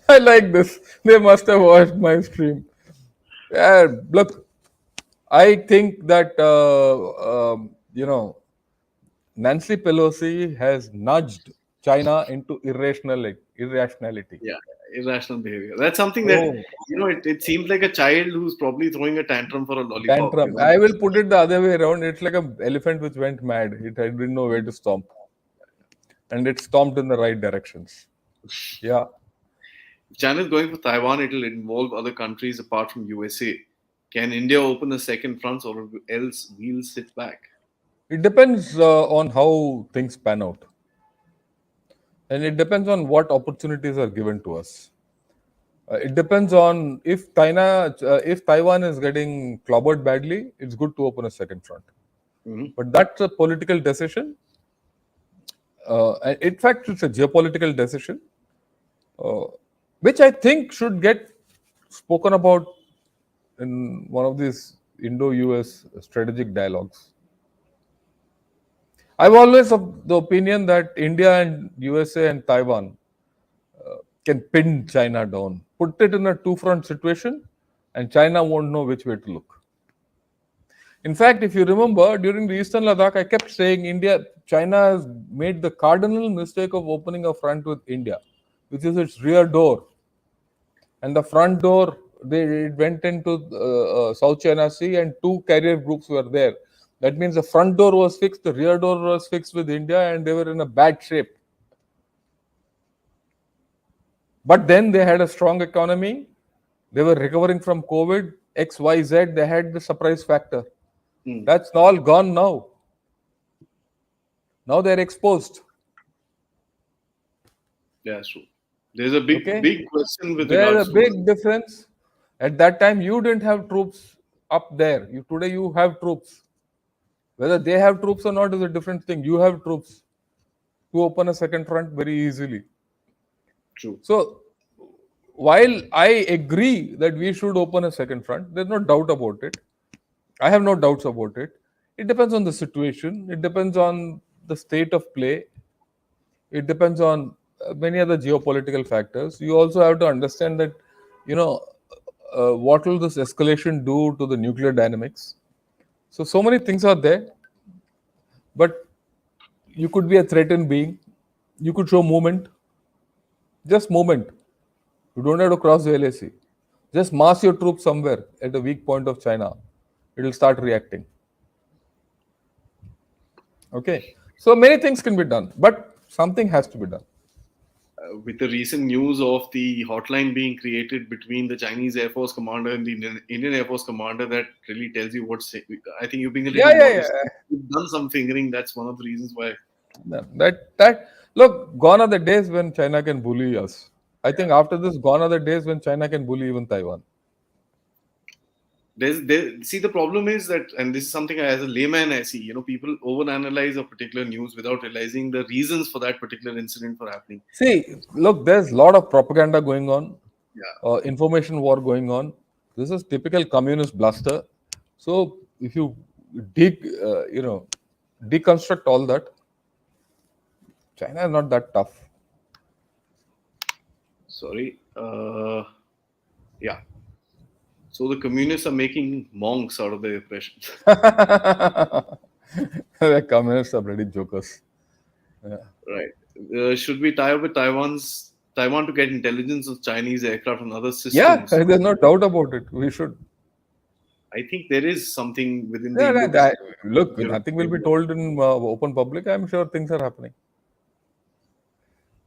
I like this. They must have watched my stream. Yeah, look, I think that Nancy Pelosi has nudged China into irrationality. Yeah, irrational behavior. That's something that, Oh, it seems like a child who's probably throwing a tantrum for a lollipop. tantrum. I will put it the other way around. It's like an elephant which went mad. Didn't know where to stomp, and it stomped in the right directions. Yeah, If China is going for Taiwan, it'll involve other countries apart from USA. Can India open a second front, or else we'll sit back? it depends on how things pan out, and it depends on what opportunities are given to us. It depends on if Taiwan is getting clobbered badly, it's good to open a second front. Hmm. But that's a political decision. And in fact, it's a geopolitical decision, uh, which I think should get spoken about in one of these Indo-US strategic dialogues. I've always of the opinion that India and USA and Taiwan can pin China down, put it in a two-front situation, and China won't know which way to look. In fact, if you remember, during the Eastern Ladakh, I kept saying China has made the cardinal mistake of opening a front with India, which is its rear door. And the front door, it went into South China Sea, and two carrier groups were there. That means the front door was fixed, the rear door was fixed with India, and they were in a bad shape. But then they had a strong economy. They were recovering from COVID, X, Y, Z. They had the surprise factor. Hmm. That's all gone now. Now they're exposed. Yeah, that's true. There's a big, Okay. big question with There's regards a to. big difference. At that time, you didn't have troops up there. Today you have troops. Whether they have troops or not is a different thing. You have troops. to open a second front very easily. True. So, while I agree that we should open a second front, there's no doubt about it. I have no doubts about it. It depends on the situation, it depends on the state of play, it depends on many other geopolitical factors. You also have to understand that, you know, what will this escalation do to the nuclear dynamics? So many things are there, but you could be a threatened being. You could show movement, just movement. You don't have to cross the LAC. Just mass your troops somewhere at a weak point of China. It will start reacting. Okay. So many things can be done, but something has to be done. With the recent news of the hotline being created between the Chinese Air Force commander and the Indian Air Force commander, that really tells you what's. I think you're being a Yeah, little yeah, modest. yeah. You've done some fingering. That's one of the reasons why. That look, gone are the days when China can bully us. I think Yeah. after this, gone are the days when China can bully even Taiwan. See, the problem is that, and this is something as a layman I see, people overanalyze a particular news without realizing the reasons for that particular incident for happening. See, look, there's a lot of propaganda going on, Yeah. information war going on. This is typical communist bluster. So if you deconstruct all that, China is not that tough. Sorry. Yeah. So the communists are making monks out of their oppressions. The communists are bloody jokers. Yeah. Right. Should we tie up with Taiwan to get intelligence of Chinese aircraft and other Yeah, systems? there's no doubt about it. We should. I think there is something within the Yeah, Indo-Pacific. look, Europe. nothing will be told in open public. I'm sure things are happening.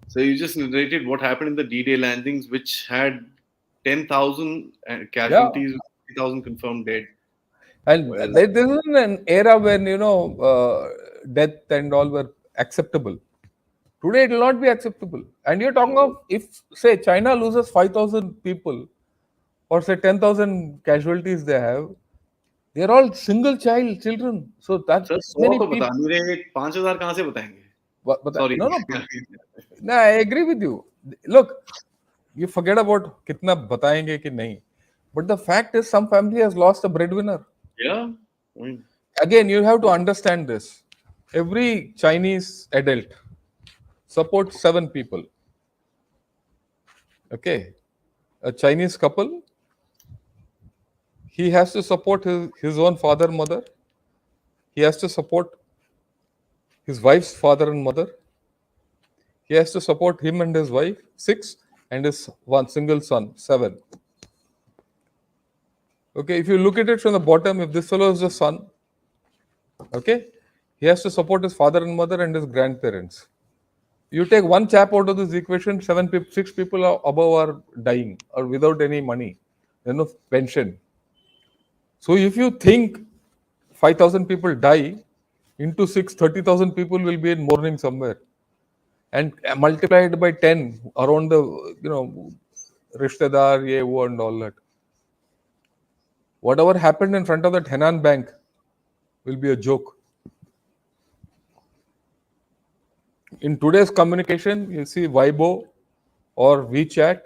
So you just narrated what happened in the D-Day landings, which had 10,000 Yeah, casualties, 50,000 confirmed dead. and Well, this is an era when death and all were acceptable. Today it will not be acceptable. And you're talking of, if say China loses 5,000 people or say 10,000 casualties they have, they're all single child children. So that sir 100 many तो people. बता नहीं रहे, 5,000 कहाँ से बताएंगे? But Sorry. no, no, no, I agree with you. Look, you forget about कितना बताएंगे कि नहीं. But the fact is, some family has lost a breadwinner. Yeah. I mean, Again, you have to understand this. Every Chinese adult supports 7 people. Okay, a Chinese couple, he has to support his own father, mother. He has to support his wife's father and mother. He has to support him and his wife, 6, and his one single son, 7. Okay, if you look at it from the bottom, if this fellow is the son, okay, he has to support his father and mother and his grandparents. You take one chap out of this equation, 6 people are above are dying or without any money, pension. So if you think 5,000 people die, into 6, 30,000 people will be in mourning somewhere, and multiplied by 10 around the rishtedar, ye, wo, and all that. Whatever happened in front of that Henan bank will be a joke. In today's communication, you see Weibo or WeChat,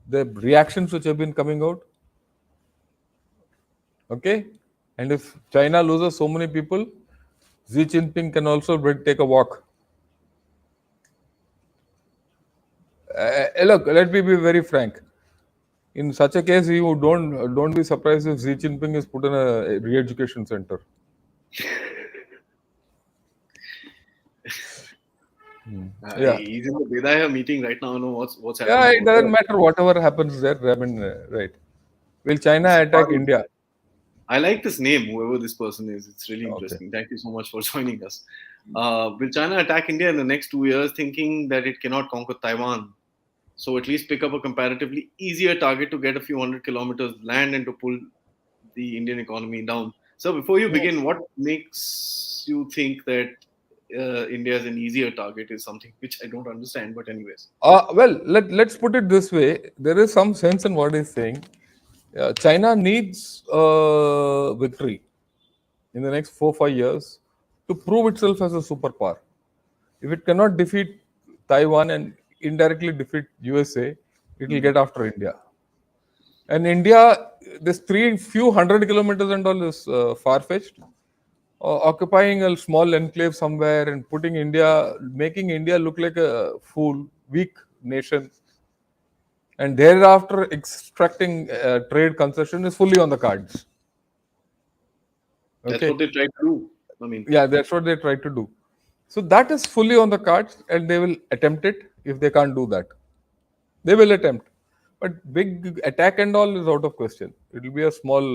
the reactions which have been coming out. Okay, and if China loses so many people, Xi Jinping can also take a walk. Look, let me be very frank. In such a case, you don't be surprised if Xi Jinping is put in a re-education center. Yeah, he's in the Vedaya meeting right now. I know what's yeah. happening It over doesn't there. matter whatever happens there. I mean, right? Will China attack Safari. India? I like this name, whoever this person is. It's really Okay. interesting. Thank you so much for joining us. Will China attack India in the next 2 years, thinking that it cannot conquer Taiwan? So at least pick up a comparatively easier target to get a few hundred kilometers land and to pull the Indian economy down. So before you begin, what makes you think that India is an easier target is something which I don't understand. But anyways, Well, let's put it this way. There is some sense in what he's saying. China needs victory in the next 4-5 years to prove itself as a superpower. If it cannot defeat Taiwan and indirectly defeat USA, it will get after India. And India, this few hundred kilometers and all is far fetched. Occupying a small enclave somewhere and making India look like a fool, weak nation, and thereafter extracting trade concession is fully on the cards. That's what Okay, they try to do. I mean, yeah, that's what they try to do. So that is fully on the cards, and they will attempt it. If they can't do that, they will attempt. But big attack and all is out of question. It will be a small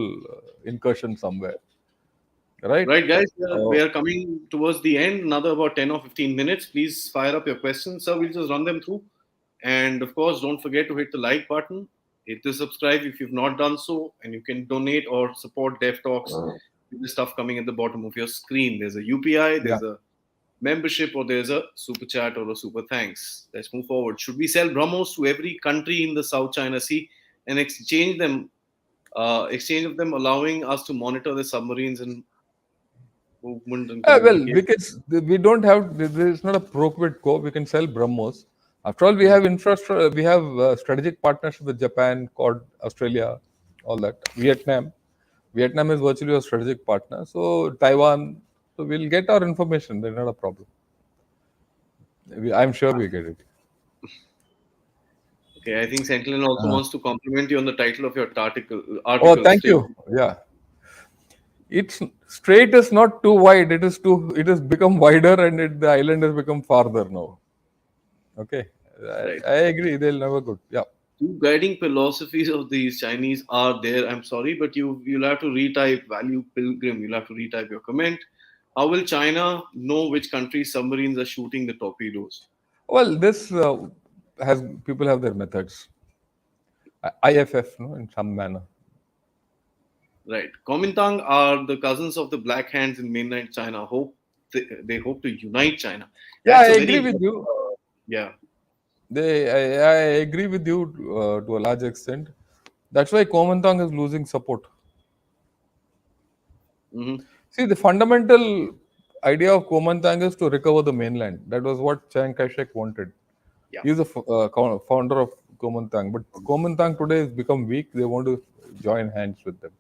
incursion somewhere, right? right, guys, we Uh, are coming towards the end. Another about 10 or 15 minutes. Please fire up your questions, sir. We'll just run them through. And of course, don't forget to hit the like button, hit the subscribe if you've not done so, and you can donate or support Dev Talks with the stuff coming at the bottom of your screen. There's a UPI, yeah. there's a membership, or there's a super chat or a super thanks. Let's move forward. Should we sell BrahMos to every country in the South China Sea and exchange of them, allowing us to monitor the submarines and movement and Well, communicate? because we don't have, there is not a pro quid quo. We can sell BrahMos. After all, we have infrastructure, we have strategic partnership with Japan, called Australia, all that. Vietnam. Vietnam is virtually a strategic partner. So Taiwan. So we'll get our information. There's not a problem. I'm sure we get it. Okay, I think Sentinel also Uh, wants to compliment you on the title of your article. oh, Article thank straight. you. Yeah. It's straight is not too wide. It has become wider and the island has become farther now. Okay. Right. I agree. They'll never go. Yeah. Two guiding philosophies of these Chinese are there. I'm sorry, but you'll have to retype value pilgrim. You'll have to retype your comment. How will China know which country's submarines are shooting the torpedoes? Well, this has people have their methods. IFF, no, in some manner. Right. Kuomintang are the cousins of the Black Hands in mainland China. They hope to unite China. Yeah, I That's a agree very with you. yeah. I agree with you to a large extent. That's why Kuomintang is losing support. Hmm. See, the fundamental idea of Kuomintang is to recover the mainland. That was what Chiang Kai-shek wanted. Yeah. He's the founder of Kuomintang. But Kuomintang today has become weak. They want to join hands with them.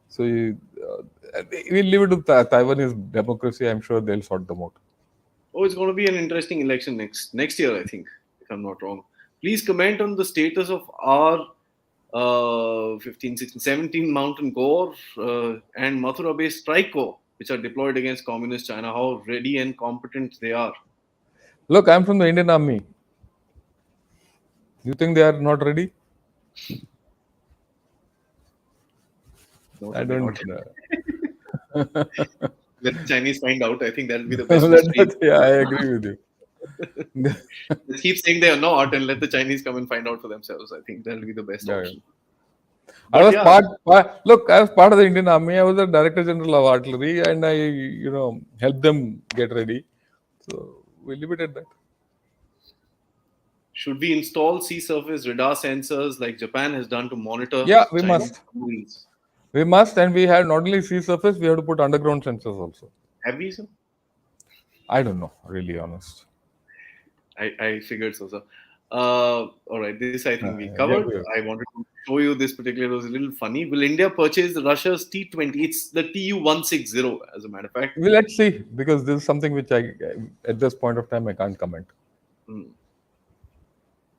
So we'll leave it to Taiwanese democracy. I'm sure they'll sort them out. Oh, it's going to be an interesting election next year, I think, if I'm not wrong. Please comment on the status of our 15, 16, 17 Mountain Corps and Mathura based Strike Corps, which are deployed against Communist China, how ready and competent they are. Look, I'm from the Indian Army. You think they are not ready? No, I sir, they're don't. not. Let the Chinese find out. I think that'll be the best mystery. Yeah, I agree with you. Let's keep saying they are not and let the Chinese come and find out for themselves. I think that'll be the best Yeah, yeah. option. I But was yeah, look, I was part of the Indian Army. I was the Director General of Artillery, and I, helped them get ready. So we leave it at that. should we install sea surface radar sensors like Japan has done to monitor Yeah, we Chinese must. submarines? We must, and we have not only sea surface, we have to put underground sensors also. Have we, sir? I don't know, really honest. I figured so, sir. All right, this I think we Yeah, covered. I wanted to show you this particular. It was a little funny. Will India purchase Russia's T20? It's the Tu-160, as a matter of fact. well, let's see, because this is something which at this point of time, I can't comment. Hmm.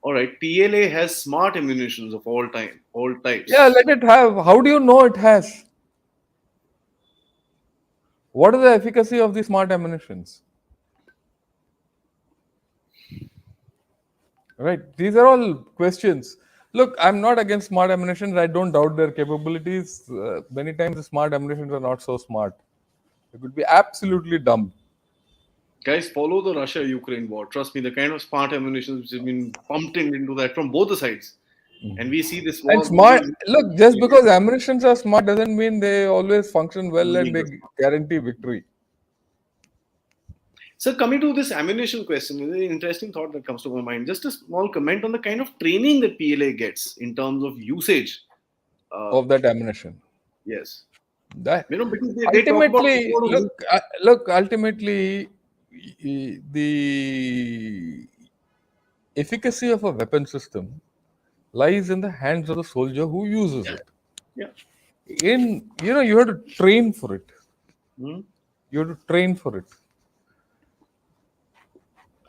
All right, PLA has smart ammunitions of all Yeah, types. let it have. How do you know it has? What is the efficacy of the smart ammunitions? Right. These are all questions. Look, I'm not against smart ammunitions. I don't doubt their capabilities. Many times the smart ammunitions are not so smart. It could be absolutely dumb. Guys, follow the Russia-Ukraine war. Trust me, the kind of smart ammunition which has been pumped into that from both the sides, and we see this And war smart, moving. look, just because ammunitions are smart doesn't mean they always function well and they Dangerous. guarantee victory. So coming to this ammunition question, is an interesting thought that comes to my mind. Just a small comment on the kind of training that PLA gets in terms of usage. Uh, Of that ammunition. yes, That because they talk about ultimately, look, ultimately, the efficacy of a weapon system lies in the hands of the soldier who uses Yeah. it. Yeah. You have to train for it. Hmm. You have to train for it.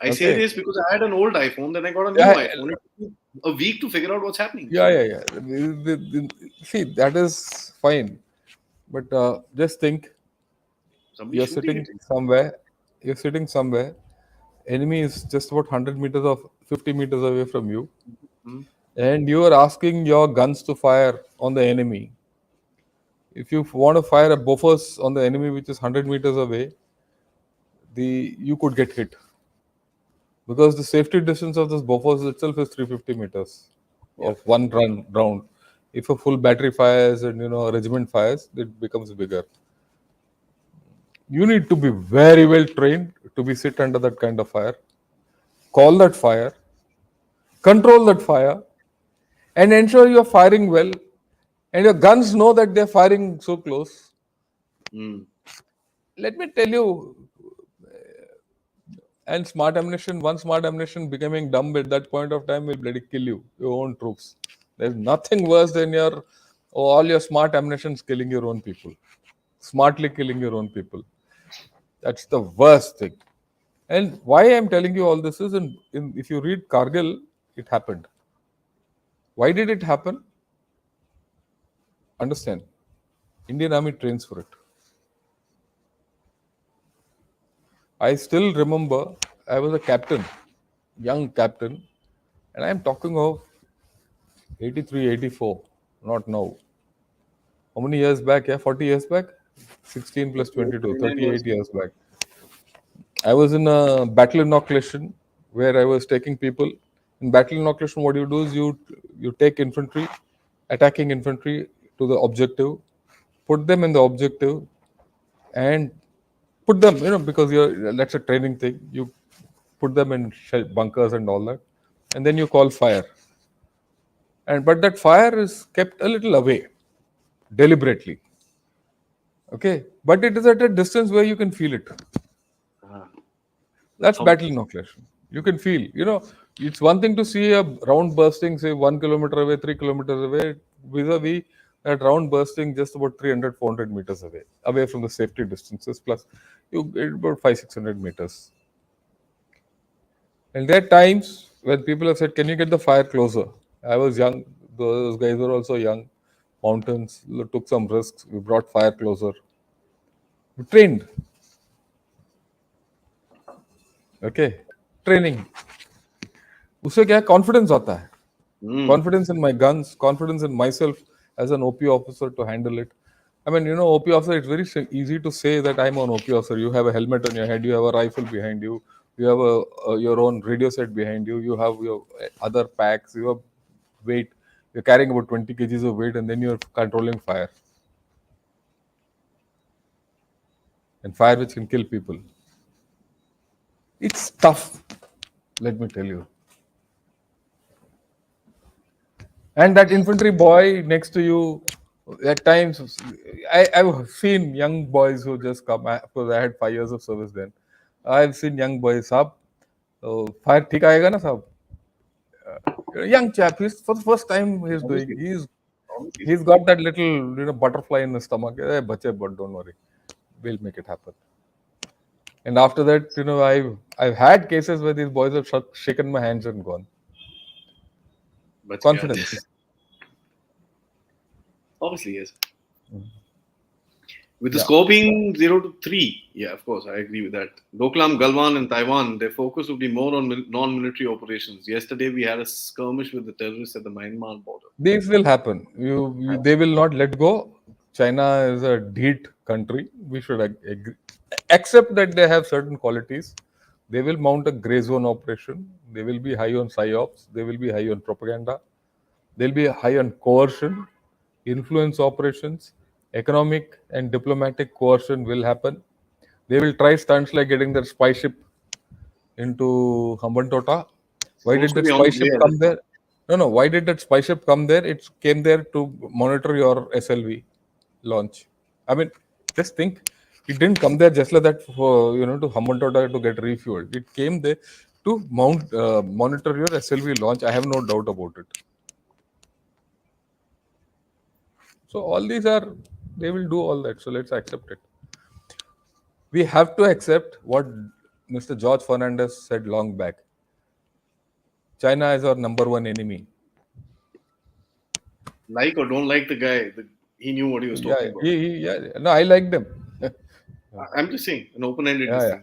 I say Okay. this because I had an old iPhone, then I got a new Yeah, iPhone. It took me a week to figure out what's happening. yeah, So yeah, yeah. See, that is fine. But just think, somebody's you're shooting sitting at you. somewhere, you're sitting somewhere, enemy is just about 100 meters or 50 meters away from you, Hmm. and you are asking your guns to fire on the enemy. If you want to fire a Bofors on the enemy which is 100 meters away, you could get hit because the safety distance of this Bofors itself is 350 meters Yeah. of one round. If a full battery fires and a regiment fires, it becomes bigger. You need to be very well trained to be sit under that kind of fire, call that fire, control that fire, and ensure you're firing well. And your guns know that they're firing so close. Mm. Let me tell you, and smart ammunition, one smart ammunition becoming dumb at that point of time will bloody kill you, your own troops. There's nothing worse than all your smart ammunitions killing your own people, smartly killing your own people. That's the worst thing. And why I'm telling you all this is, if you read Kargil, it happened. Why did it happen? Understand? Indian Army trains for it. I still remember I was a captain, young captain, and I'm talking of 83, 84, not now. How many years back? Yeah, 40 years back? 16 plus 22, 39 years. 38 years back. I was in a battle inoculation where I was taking people. In battle inoculation, what you do is you take infantry, attacking infantry to the objective, put them in the objective, and put them, because that's a training thing. You put them in bunkers and all that, and then you call fire. And but that fire is kept a little away, deliberately. Okay, but it is at a distance where you can feel it. Ah, the That's thump. battle inoculation. You can feel. It's one thing to see a round bursting, say 1 kilometer away, 3 kilometers away, vis-a-vis that round bursting just about 300, 400 meters away from the safety distances. Plus, you get about 500, 600 meters. And there are times when people have said, "Can you get the fire closer?" I was young; those guys were also young. Mountains took some risks. We brought fire closer. We trained. Okay, training. उससे क्या confidence आता है Mm. confidence in my guns, confidence in myself as an OP officer to handle it. I mean, OP officer, it's very easy to say that I'm an OP officer. You have a helmet on your head, you have a rifle behind you, you have your own radio set behind you, you have your other packs, you have weight, you're carrying about 20 kgs of weight, and then you're controlling fire. And fire which can kill people. It's tough, let me tell you. And that infantry boy next to you, at times, I've seen young boys who just come, because I had 5 years of service then. I've seen young boys, साहब, fire ठीक आएगा ना साहब? Young chap, he's for the first time he's doing, Obviously. Obviously, sir. he's got that little butterfly in his stomach. Hey, bache, but don't worry, we'll make it happen. And after that, I've had cases where these boys have shaken my hands and gone. Bach gaya. Confidence. Obviously, yes. With the Yeah. scoping 0 to 3, yeah, of course, I agree with that. Doklam, Galwan, and Taiwan, their focus would be more on non-military operations. Yesterday, we had a skirmish with the terrorists at the Myanmar border. This will happen. They will not let go. China is a deed country. We should agree. Accept that they have certain qualities. They will mount a gray zone operation. They will be high on psyops. They will be high on propaganda. They'll be high on coercion, influence operations, economic and diplomatic coercion will happen. They will try stunts like getting their spy ship into Hambantota. Why Supposed did to that be on spy its way ship at this come point. there? No, no. Why did that spy ship come there? It came there to monitor your SLV launch. I mean, just think. It didn't come there just like that for to Hambantota to get refueled. It came there to monitor your SLV launch. I have no doubt about it. So all these are they will do all that. So let's accept it. We have to accept what Mr. George Fernandez said long back. China is our number one enemy. Like or don't like the guy, he knew what he was Yeah, talking about. yeah. No, I like them. I'm just saying, an open-ended Yeah, this yeah.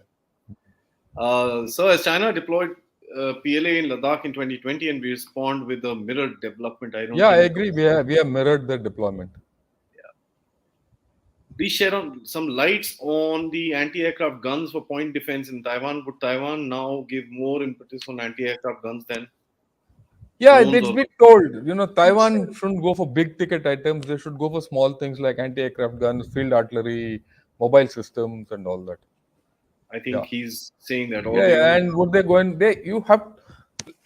thing. So as China deployed PLA in Ladakh in 2020, and we respond with a mirrored development, I don't Yeah, I think. agree. We have mirrored the deployment. Please share on some lights on the anti-aircraft guns for point defense in Taiwan. Would Taiwan now give more impetus on anti-aircraft guns than Yeah, drones it's or been told. Taiwan shouldn't go for big ticket items. They should go for small things like anti-aircraft guns, field artillery, mobile systems, and all that. I Yeah, think he's saying that all yeah, the yeah. use. And would they go in? You have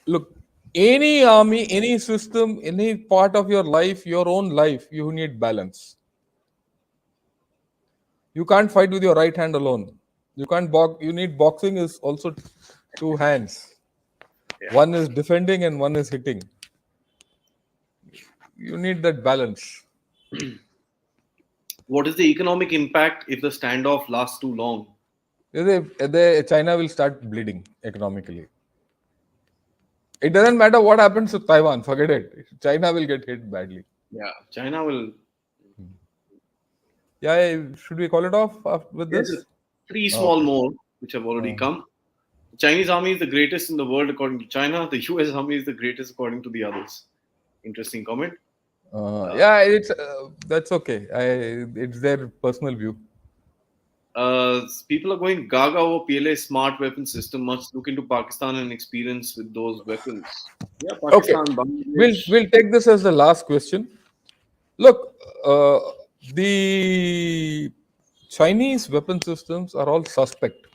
look any army, any system, any part of your life, your own life. You need balance. You can't fight with your right hand alone. You can't box. You need boxing is also two hands. Yeah. One is defending and one is hitting. You need that balance. What is the economic impact if the standoff lasts too long? China will start bleeding economically. It doesn't matter what happens to Taiwan. Forget it. China will get hit badly. Yeah, China will. Yeah, should we call it off with There's a this? three small Okay. more which have already Uh, come. The Chinese army is the greatest in the world according to China. The US army is the greatest according to the others. Interesting comment. Uh, yeah, it's that's okay. It's their personal view. People are going gaga over PLA smart weapon system. Must look into Pakistan and experience with those weapons. Yeah, Okay, Pakistan, we'll Bangladesh, we'll take this as the last question. Look, the Chinese weapon systems are all suspect.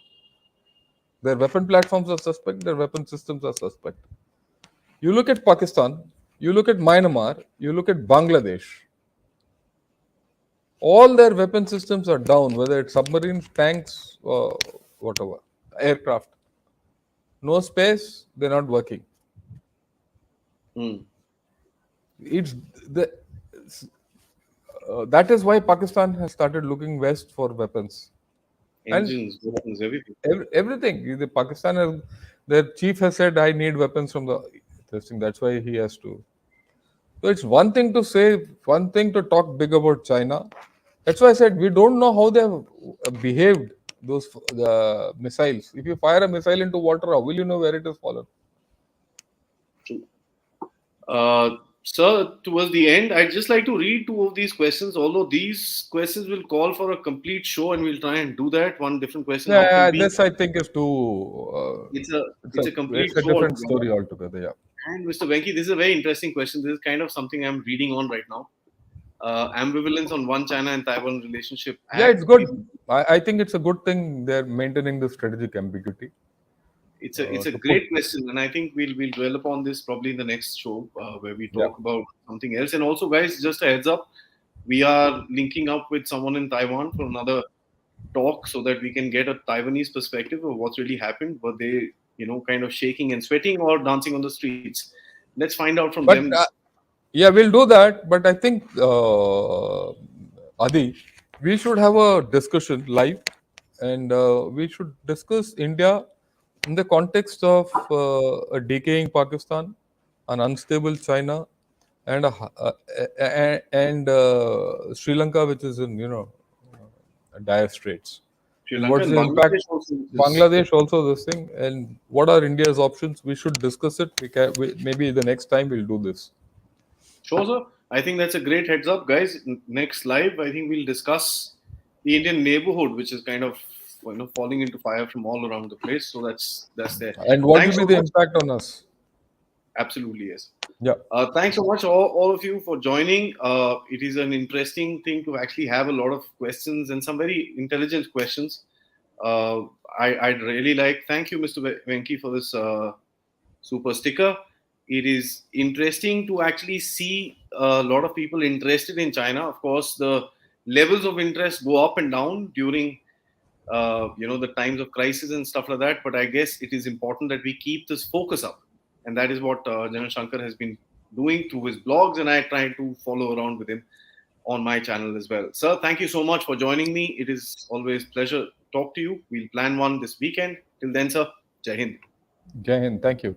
Their weapon platforms are suspect. Their weapon systems are suspect. You look at Pakistan. You look at Myanmar. You look at Bangladesh. All their weapon systems are down, whether it's submarines, tanks, or whatever, aircraft. No space, they're not working. hmm, It's the that is why Pakistan has started looking west for weapons and engines, weapons, everything. everything. The Pakistan has, their chief has said, "I need weapons from the testing." That's why he has to. So it's one thing to say, one thing to talk big about China. That's why I said we don't know how they have behaved. Those the missiles. If you fire a missile into water, how will you know where it has fallen? True. Sir, towards the end, I'd just like to read two of these questions, although these questions will call for a complete show, and we'll try and do that. One different question: how can Yeah, we? this I think is too. It's a It's it's a a complete it's a show different altogether. story altogether. Yeah. And Mr. Venki, this is a very interesting question. This is kind of something I'm reading on right now. Ambivalence on One China and Taiwan Relationship Yeah, it's Act. good. I think it's a good thing they're maintaining the strategic ambiguity It's a to put. great question, and I think we'll dwell upon this probably in the next show where we Yeah. talk about something else. And also, guys, just a heads up, we are linking up with someone in Taiwan for another talk so that we can get a Taiwanese perspective of what's really happened. Were they, kind of shaking and sweating or dancing on the streets? Let's find out from But them. yeah, we'll do that. But I think Adi, we should have a discussion live, and we should discuss India in the context of a decaying Pakistan, an unstable China, and Sri Lanka, which is in dire straits. Sri And Lanka what's and the impact? Bangladesh also is. Bangladesh also this thing, and what are India's options? We should discuss it. Maybe the next time we'll do this. Sure, sir. I think that's a great heads up, guys. Next live, I think we'll discuss the Indian neighborhood, which is kind of falling into fire from all around the place. So that's there. And what will Thanks be so the much. impact on us? Absolutely, yes. Yeah. Thanks so much, all of you, for joining. It is an interesting thing to actually have a lot of questions and some very intelligent questions. Uh, I'd really like. Thank you, Mr. Venki, for this super sticker. It is interesting to actually see a lot of people interested in China. Of course, the levels of interest go up and down during the times of crisis and stuff like that. But I guess it is important that we keep this focus up, and that is what General Shankar has been doing through his blogs, and I try to follow around with him on my channel as well. Sir, thank you so much for joining me. It is always pleasure to talk to you. We'll plan one this weekend. Till then, sir, Jai Hind. Jai Hind. Thank you.